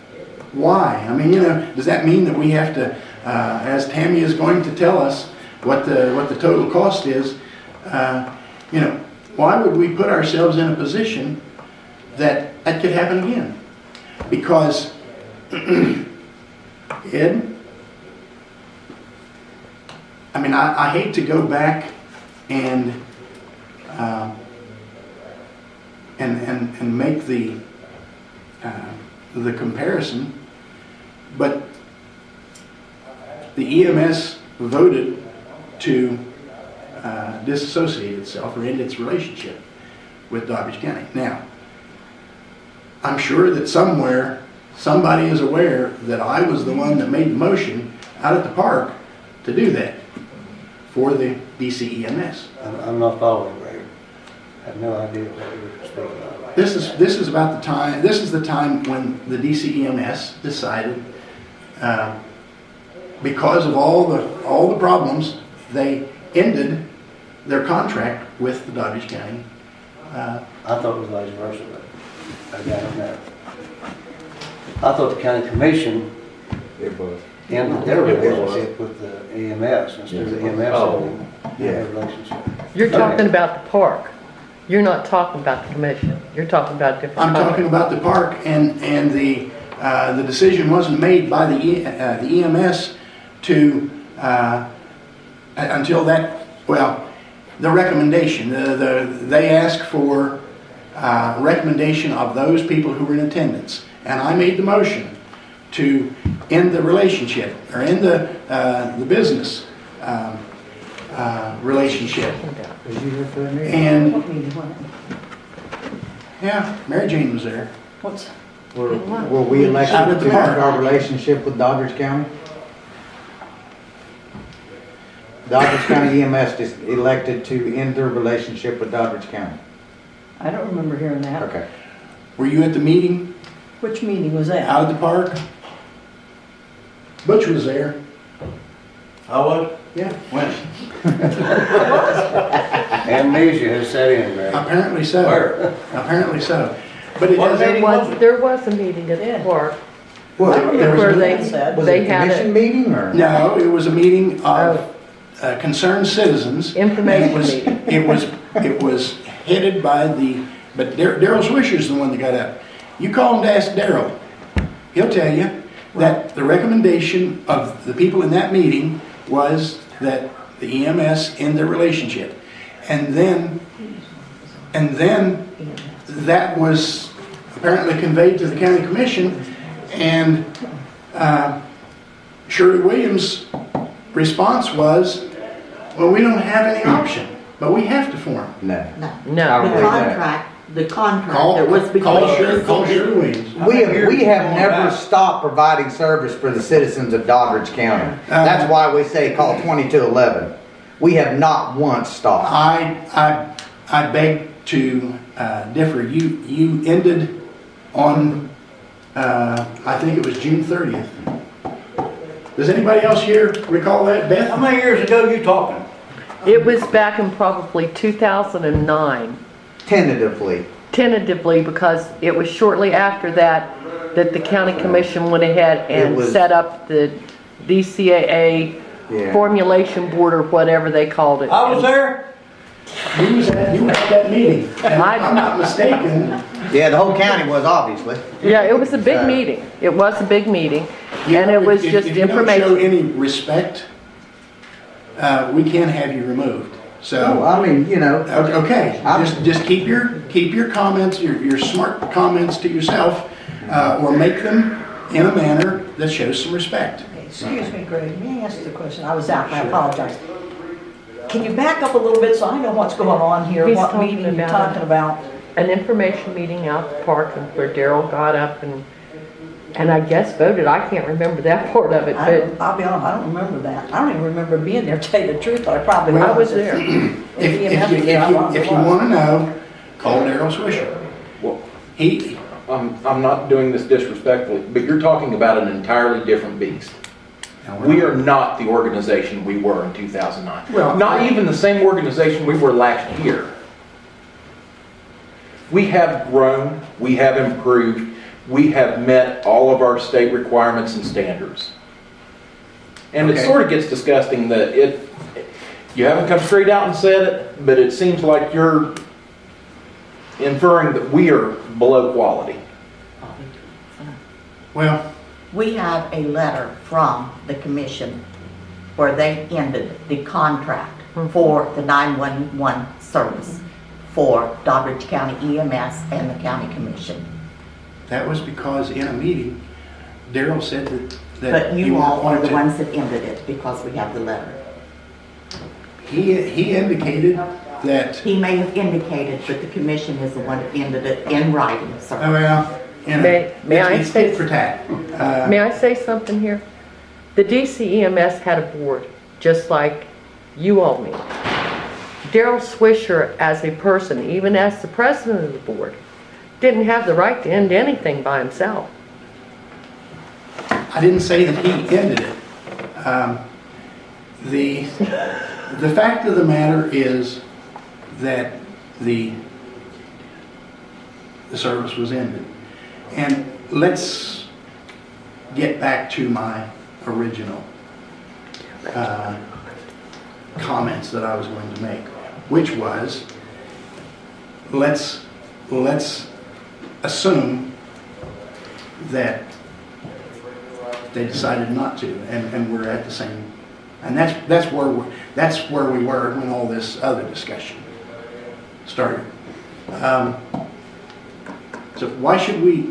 S4: Why? I mean, does that mean that we have to, as Tammy is going to tell us what the total cost is, why would we put ourselves in a position that could happen again? Because, Ed, I mean, I hate to go back and make the comparison, but the EMS voted to disassociate itself or end its relationship with Doddridge County. Now, I'm sure that somewhere somebody is aware that I was the one that made the motion out at the park to do that for the DCEMS.
S13: I'm not following, Ray. I have no idea what you're speaking about.
S4: This is about the time. This is the time when the DCEMS decided, because of all the problems, they ended their contract with the Doddridge County.
S13: I thought it was vice versa, but I don't know. I thought the county commission ended their relationship with the EMS instead of the EMS ending their relationship.
S5: You're talking about the park. You're not talking about the commission. You're talking about different.
S4: I'm talking about the park, and the decision wasn't made by the EMS to until that. Well, the recommendation. They asked for recommendation of those people who were in attendance, and I made the motion to end the relationship or end the business relationship. And yeah, Mary Jane was there.
S9: Were we elected to end our relationship with Doddridge County? Doddridge County EMS is elected to end their relationship with Doddridge County.
S8: I don't remember hearing that.
S9: Okay.
S4: Were you at the meeting
S8: Which meeting was that?
S4: out at the park? Butch was there.
S1: I was?
S4: Yeah.
S1: When?
S13: Amnesia has set in, Ray.
S4: Apparently so.
S1: Where?
S4: Apparently so. But it
S1: What
S4: doesn't.
S1: meeting?
S5: There was a meeting at the park
S9: Was
S4: There was
S5: where
S4: a
S5: they,
S4: meeting.
S9: Was
S5: they
S9: it a
S5: had
S9: commission
S5: a
S9: meeting or?
S4: No, it was a meeting of concerned citizens.
S5: information
S4: And
S5: meeting.
S4: it was headed by but Daryl Swisher's the one that got up. You call him to ask Daryl. He'll tell you that the recommendation of the people in that meeting was that the EMS end their relationship. And then that was apparently conveyed to the county commission, and Shirley Williams' response was, well, we don't have any option. But we have to form.
S9: No.
S6: No.
S5: No.
S6: The contract
S4: Call,
S6: that was between.
S4: call Shirley Williams.
S9: We have never stopped providing service for the citizens of Doddridge County. That's why we say call 2211. We have not once stopped.
S4: I beg to differ. You ended on, I think it was June 30th. Does anybody else here recall that, Beth?
S1: How many years ago you talking?
S5: It was back in probably 2009,
S9: Tentatively.
S5: because it was shortly after that that the county commission went ahead and set up the DCAA formulation board or whatever they called it.
S1: I was there.
S4: You was at that meeting. And I'm not mistaken.
S9: Yeah, the whole county was, obviously.
S5: Yeah, it was a big meeting. It was a big meeting. And it was just
S4: If you don't show
S5: information.
S4: any respect, we can have you removed. So.
S9: No, I mean, you know.
S4: Okay, just keep your comments, your smart comments to yourself, or make them in a manner that shows some respect.
S8: Excuse me, Greg, may I ask the question? I was out, I apologize. Can you back up a little bit so I know what's going on here?
S5: He's
S8: What
S5: talking
S8: meeting you're
S5: about
S8: talking about?
S5: An information meeting out at the park where Daryl got up and I guess voted. I can't remember that part of it, but
S8: I'll be honest, I don't remember that. I don't even remember being there, to tell you the truth, but I probably was.
S5: I was there.
S4: If you want to know, call Daryl Swisher.
S14: Well, I'm not doing this disrespectfully, but you're talking about an entirely different beast. We are not the organization we were in 2009.
S4: Well,
S14: not even the same organization we were last year. We have grown, we have improved, we have met all of our state requirements and standards. And it sort of gets disgusting that you haven't come straight out and said it, but it seems like you're inferring that we are below quality.
S4: Well,
S6: We have a letter from the commission where they ended the contract for the 911 service for Doddridge County EMS and the county commission.
S4: that was because in a meeting, Daryl said that.
S6: But
S4: he
S6: you all are
S4: wanted
S6: the
S4: to-
S6: ones that ended it because we have the letter.
S4: He indicated that.
S6: He may have indicated, but the commission is the one that ended it in writing, sir.
S4: Well, you know,
S5: May I
S4: it's
S5: say-
S4: tit for tat.
S5: may I say something here? The DCEMS had a board, just like you all meet. Daryl Swisher, as a person, even as the president of the board, didn't have the right to end anything by himself.
S4: I didn't say that he ended it. The fact of the matter is that the service was ended. And let's get back to my original comments that I was going to make, which was, let's assume that they decided not to, and we're at the same, and that's where we were when all this other discussion started. So why should we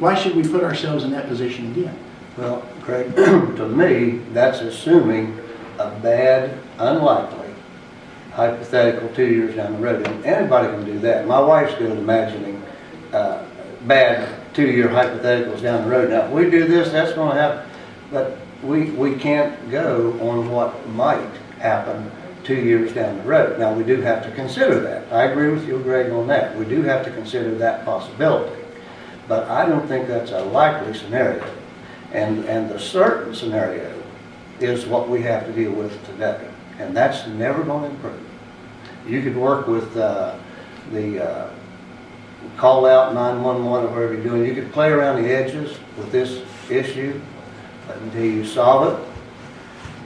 S4: put ourselves in that position again?
S13: Well, Craig, to me, that's assuming a bad, unlikely, hypothetical 2 years down the road. And anybody can do that. My wife's good at imagining bad 2-year hypotheticals down the road. Now, if we do this, that's going to happen. But we can't go on what might happen 2 years down the road. Now, we do have to consider that. I agree with you, Greg, on that. We do have to consider that possibility. But I don't think that's a likely scenario. And the certain scenario is what we have to deal with today. And that's never going to improve. You could work with the call out 911 or whatever you're doing. You could play around the edges with this issue, but until you solve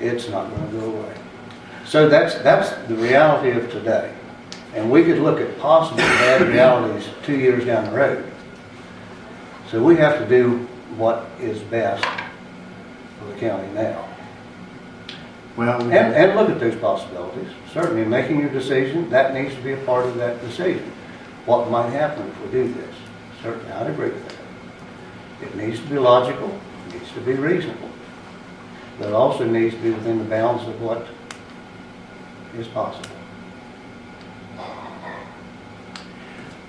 S13: it, it's not going to go away. So that's the reality of today. And we could look at possible bad realities 2 years down the road. So we have to do what is best for the county now.
S4: Well,
S13: And look at those possibilities. Certainly, making your decision, that needs to be a part of that decision. What might happen if we do this? Certainly, I'd agree with that. It needs to be logical, it needs to be reasonable. But it also needs to be within the bounds of what is possible.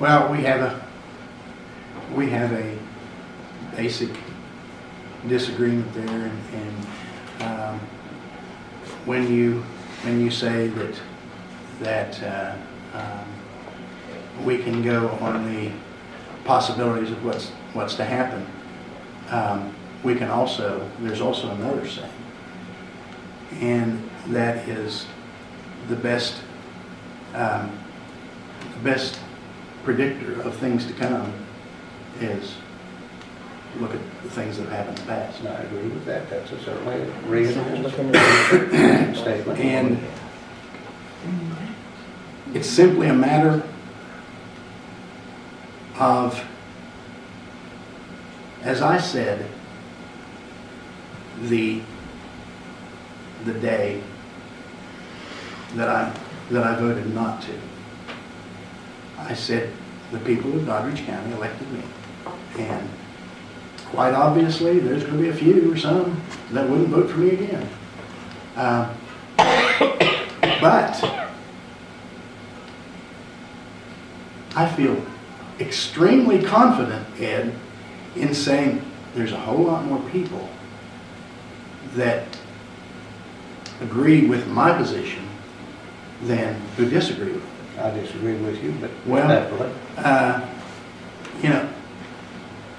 S4: Well, we have a basic disagreement there, and when you say that we can go on the possibilities of what's to happen, we can also, there's also another saying, and that is the best predictor of things to come is look at the things that have happened in the past.
S13: And I agree with that. That's certainly a reasonable statement.
S4: And it's simply a matter of, as I said, the day that I voted not to. I said the people of Doddridge County elected me, and quite obviously there's going to be a few or some that wouldn't vote for me again. But I feel extremely confident, Ed, in saying there's a whole lot more people that agree with my position than who disagree with it.
S13: I disagree with you, but
S4: Well,
S13: respectfully.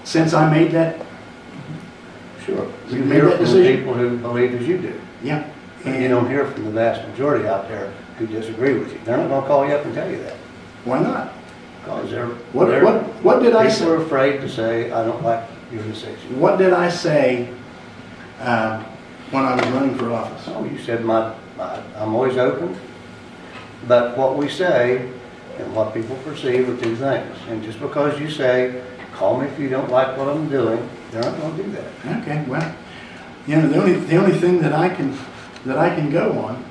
S4: Since I made that,
S13: Sure.
S4: You
S13: You
S4: made
S13: hear
S4: that
S13: from
S4: decision?
S13: people who believe as you do.
S4: yeah.
S13: And you don't hear from the vast majority out there who disagree with you. They're not gonna call you up and tell you that.
S4: Why not?
S13: Because they're.
S4: What did I say?
S13: People are afraid to say, I don't like your decision.
S4: What did I say when I was running for office?
S13: Oh, you said I'm always open, but what we say and what people perceive are two things. And just because you say, call me if you don't like what I'm doing, they're not gonna do that.
S4: Okay, well, the only thing that I can go on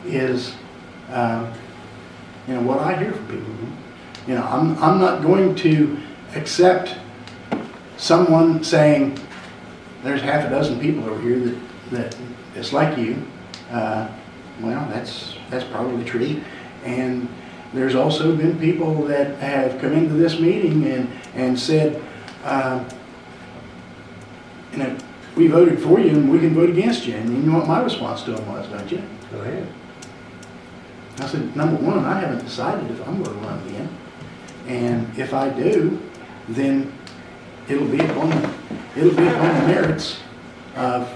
S4: is what I hear from people. I'm not going to accept someone saying there's half a dozen people over here that it's like you. Well, that's probably true. And there's also been people that have come into this meeting and said, we voted for you and we can vote against you. And you know what my response to them was, don't you?
S13: Go ahead.
S4: I said, number one, I haven't decided if I'm going to run again. And if I do, then it'll be upon the merits of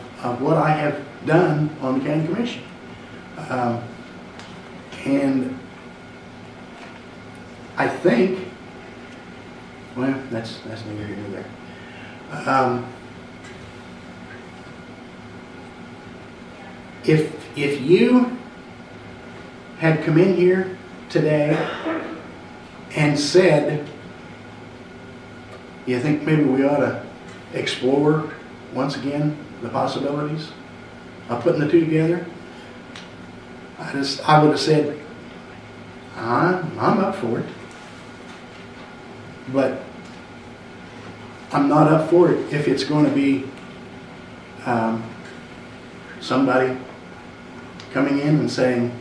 S4: what I have done on the county commission. And I think, well, that's neither here nor there. If you had come in here today and said, you think maybe we ought to explore once again the possibilities of putting the two together, I would have said, I'm up for it. But I'm not up for it if it's going to be somebody coming in and saying,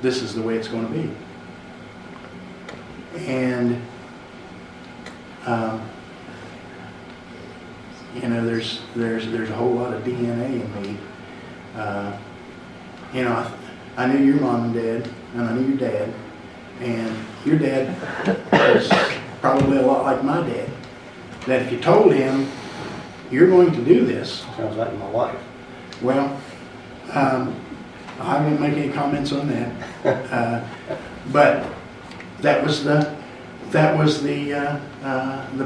S4: this is the way it's going to be. And, there's a whole lot of DNA in me. I knew your mom and dad, and I knew your dad. And your dad was probably a lot like my dad. That if you told him, you're going to do this.
S13: Sounds like my wife.
S4: Well, I won't make any comments on that. But that was the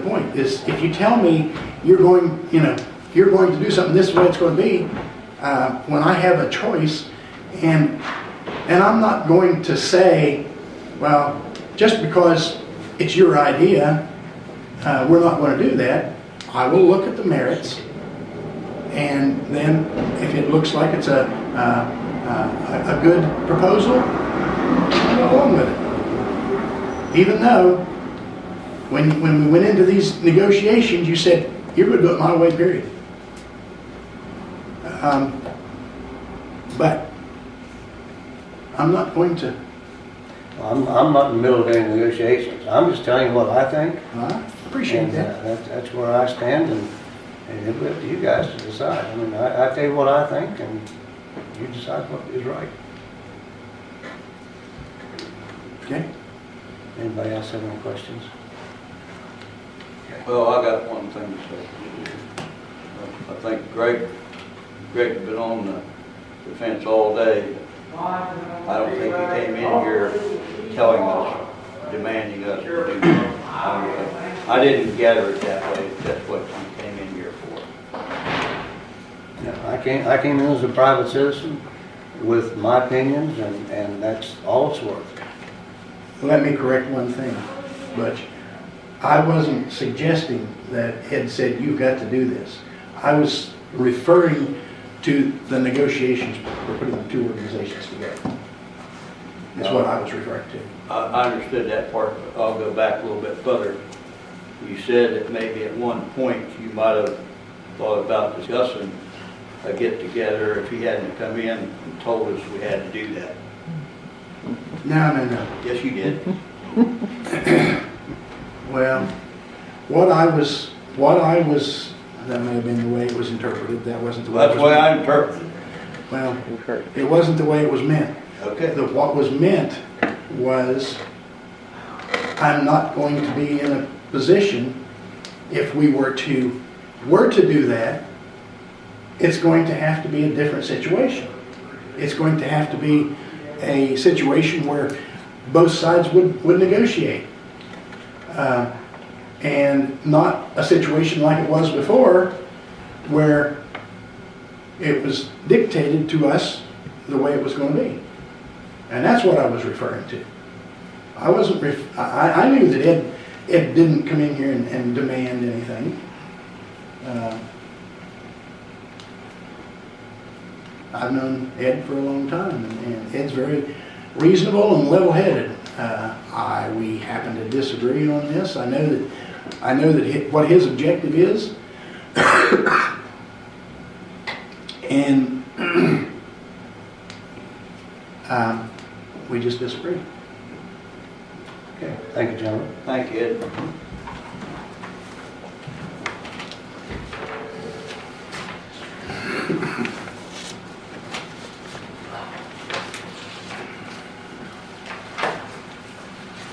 S4: point. Is if you tell me you're going to do something, this is the way it's going to be. When I have a choice, and I'm not going to say, well, just because it's your idea, we're not going to do that. I will look at the merits, and then if it looks like it's a good proposal, I'll go along with it. Even though, when we went into these negotiations, you said, you're going to do it my way, period. But I'm not going to
S13: I'm not in the middle of any negotiations. I'm just telling you what I think.
S4: I appreciate
S13: And
S4: that.
S13: that's where I stand, and it'll be up to you guys to decide. I mean, I tell you what I think, and you decide what is right.
S4: Okay.
S13: Anybody else have any questions?
S1: Well, I got one thing to say. I think Greg's been on the fence all day. I don't think he came in here telling us, demanding us to do that. I didn't gather it that way, that's what he came in here for.
S13: Yeah, I came in as a private citizen with my opinions, and that's all it's worth.
S4: Let me correct one thing, Butch. I wasn't suggesting that Ed said, you've got to do this. I was referring to the negotiations for putting the two organizations together. That's what I was referring to.
S1: I understood that part, but I'll go back a little bit further. You said that maybe at one point you might have thought about discussing a get-together if he hadn't come in and told us we had to do that.
S4: No.
S1: Yes, you did.
S4: Well, what I was, that may have been the way it was interpreted. That wasn't the way it
S1: That's
S4: was
S1: the way
S4: meant.
S1: I interpret it.
S4: Well, it wasn't the way it was meant.
S1: Okay.
S4: What was meant was, I'm not going to be in a position, if we were to do that, it's going to have to be a different situation. It's going to have to be a situation where both sides would negotiate. And not a situation like it was before, where it was dictated to us the way it was going to be. And that's what I was referring to. I wasn't, I knew that Ed didn't come in here and demand anything. I've known Ed for a long time, and Ed's very reasonable and level-headed. We happen to disagree on this. I know that what his objective is, and we just disagree.
S13: Okay, thank you, gentlemen.
S1: Thank you, Ed.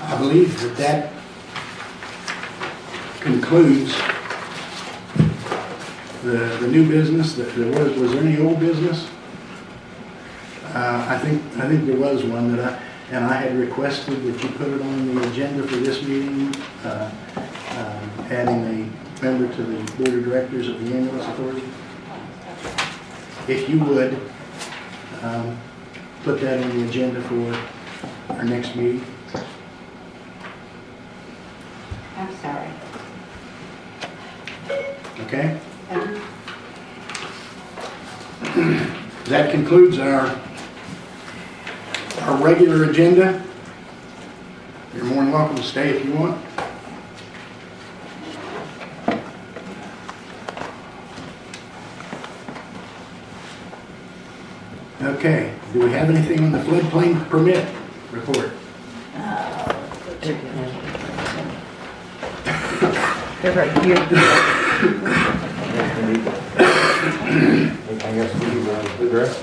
S4: I believe that concludes the new business. Was there any old business? I think there was one that I had requested that you put it on the agenda for this meeting, adding a member to the board of directors of the ambulance authority. If you would put that on the agenda for our next meeting.
S10: I'm sorry.
S4: Okay? That concludes our regular agenda. You're more than welcome to stay if you want. Okay, do we have anything on the floodplain permit report?
S5: They're right here.
S2: Anything else we address?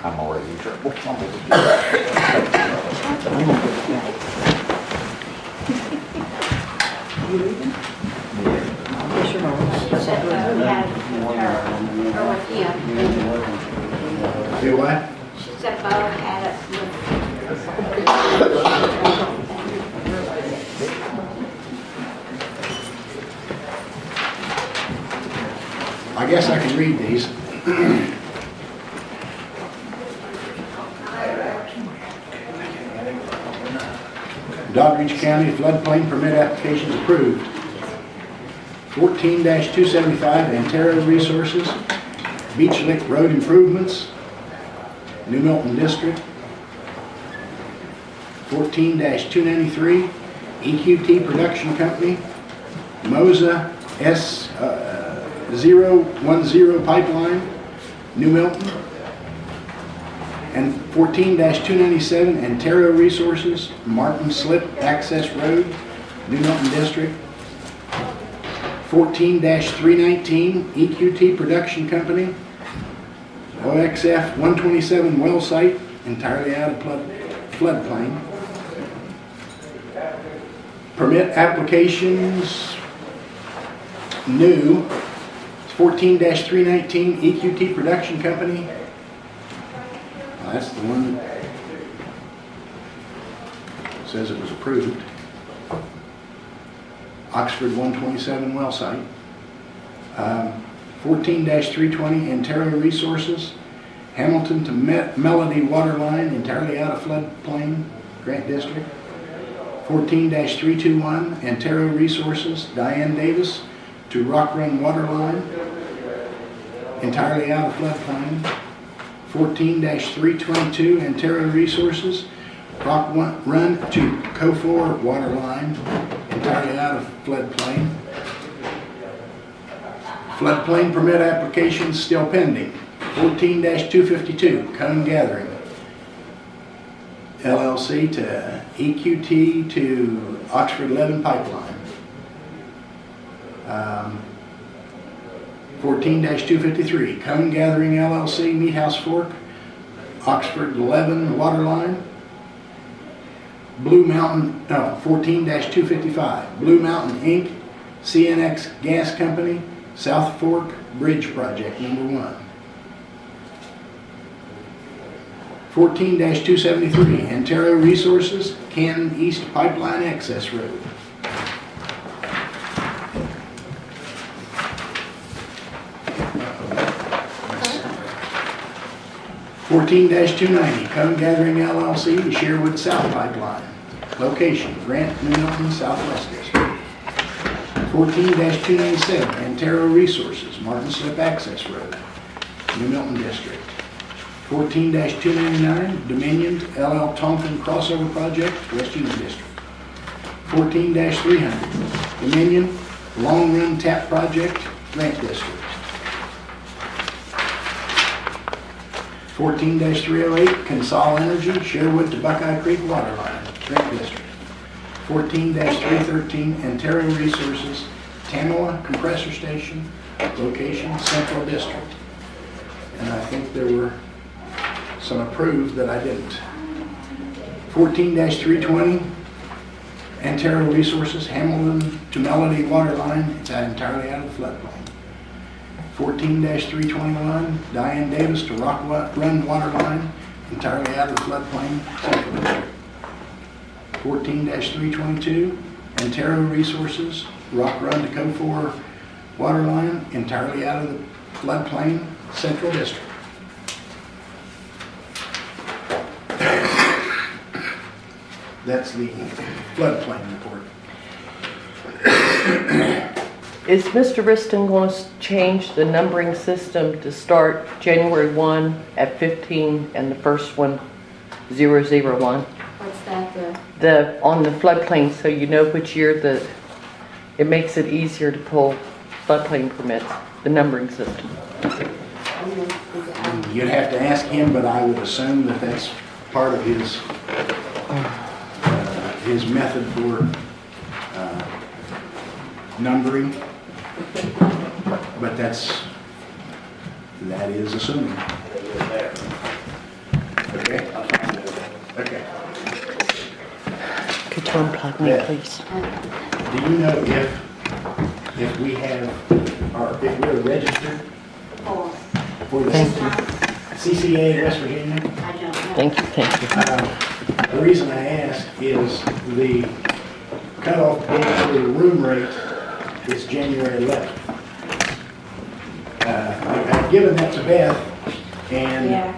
S2: I'm already in trouble.
S8: You leaving? Yes, you're not.
S10: She said, we had with her, or with him.
S4: Do what?
S10: She said, Bo had it with.
S4: I guess I can read these. Doddridge County floodplain permit applications approved. 14-275 Antero Resources, Beach Lick Road Improvements, New Milton District. 14-293 EQT Production Company, Moza S010 Pipeline, New Milton, and 14-297 Antero Resources, Martin Slip Access Road, New Milton District. 14-319 EQT Production Company, OXF 127 well site, entirely out of floodplain. Permit applications, new, 14-319 EQT Production Company. Well, that's the one that says it was approved. Oxford 127 well site. 14-320 Antero Resources, Hamilton to Melody water line, entirely out of floodplain, Grant District. 14-321 Antero Resources, Diane Davis to Rock Run water line, entirely out of floodplain. 14-322 Antero Resources, Rock Run to Cofor water line, entirely out of floodplain. Floodplain permit applications still pending. 14-252 Cone Gathering, LLC to EQT to Oxford 11 Pipeline. 14-253 Cone Gathering LLC, Meat House Fork, Oxford 11 Water Line. 14-255 Blue Mountain Inc., CNX Gas Company, South Fork Bridge Project number 1. 14-273 Antero Resources, Canton East Pipeline Access Road. 14-290 Cone Gathering LLC, Sherwood South Pipeline. Location, Grant, New Milton, Southwest District. 14-297 Antero Resources, Martin Slip Access Road, New Milton District. 14-299 Dominion LL Tonkin Crossover Project, West Union District. 14-300 Dominion Long Run Tap Project, Grant District. 14-308 Consol Energy, Sherwood to Buckeye Creek Water Line, Grant District. 14-313 Antero Resources, Tamala Compressor Station, location Central District. And I think there were some approved that I didn't. 14-320 Antero Resources, Hamilton to Melody Water Line, it's entirely out of the floodplain. 14-321 Diane Davis to Rock Run Water Line, entirely out of the floodplain, Central District. 14-322 Antero Resources, Rock Run to Cofor Water Line, entirely out of the floodplain, Central District. That's the floodplain report.
S5: Is Mr. Riston going to change the numbering system to start January 1 at 15 and the first one 001?
S10: What's that,
S5: On the floodplain, so you know which year it makes it easier to pull floodplain permits, the numbering system.
S4: You'd have to ask him, but I would assume that that's part of his method for numbering. But that is assuming. Okay? Okay.
S5: Could you unplug me, please?
S4: Do you know if we have, or if we're registered for the CCA West Virginia?
S10: I don't know.
S5: Thank you.
S4: The reason I ask is the cutoff date for the room rate is January 11th. I've given that to Beth, and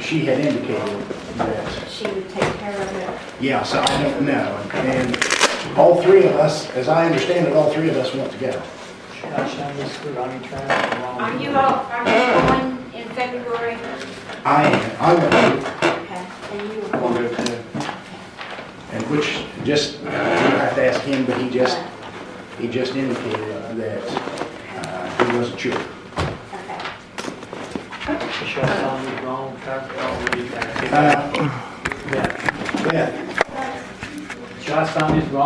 S4: she had indicated that
S10: She would take care of it.
S4: yeah, so I don't know. And all three of us, as I understand it, all three of us want to go.
S8: Should I shine this through on your track?
S10: Are you going in February?
S4: I am. I want to.
S10: Okay, and you will.
S4: which just, you have to ask him, but he just indicated that he wasn't sure.
S11: Shall I sign this wrong?
S4: Yeah.
S11: Shall I sign this wrong?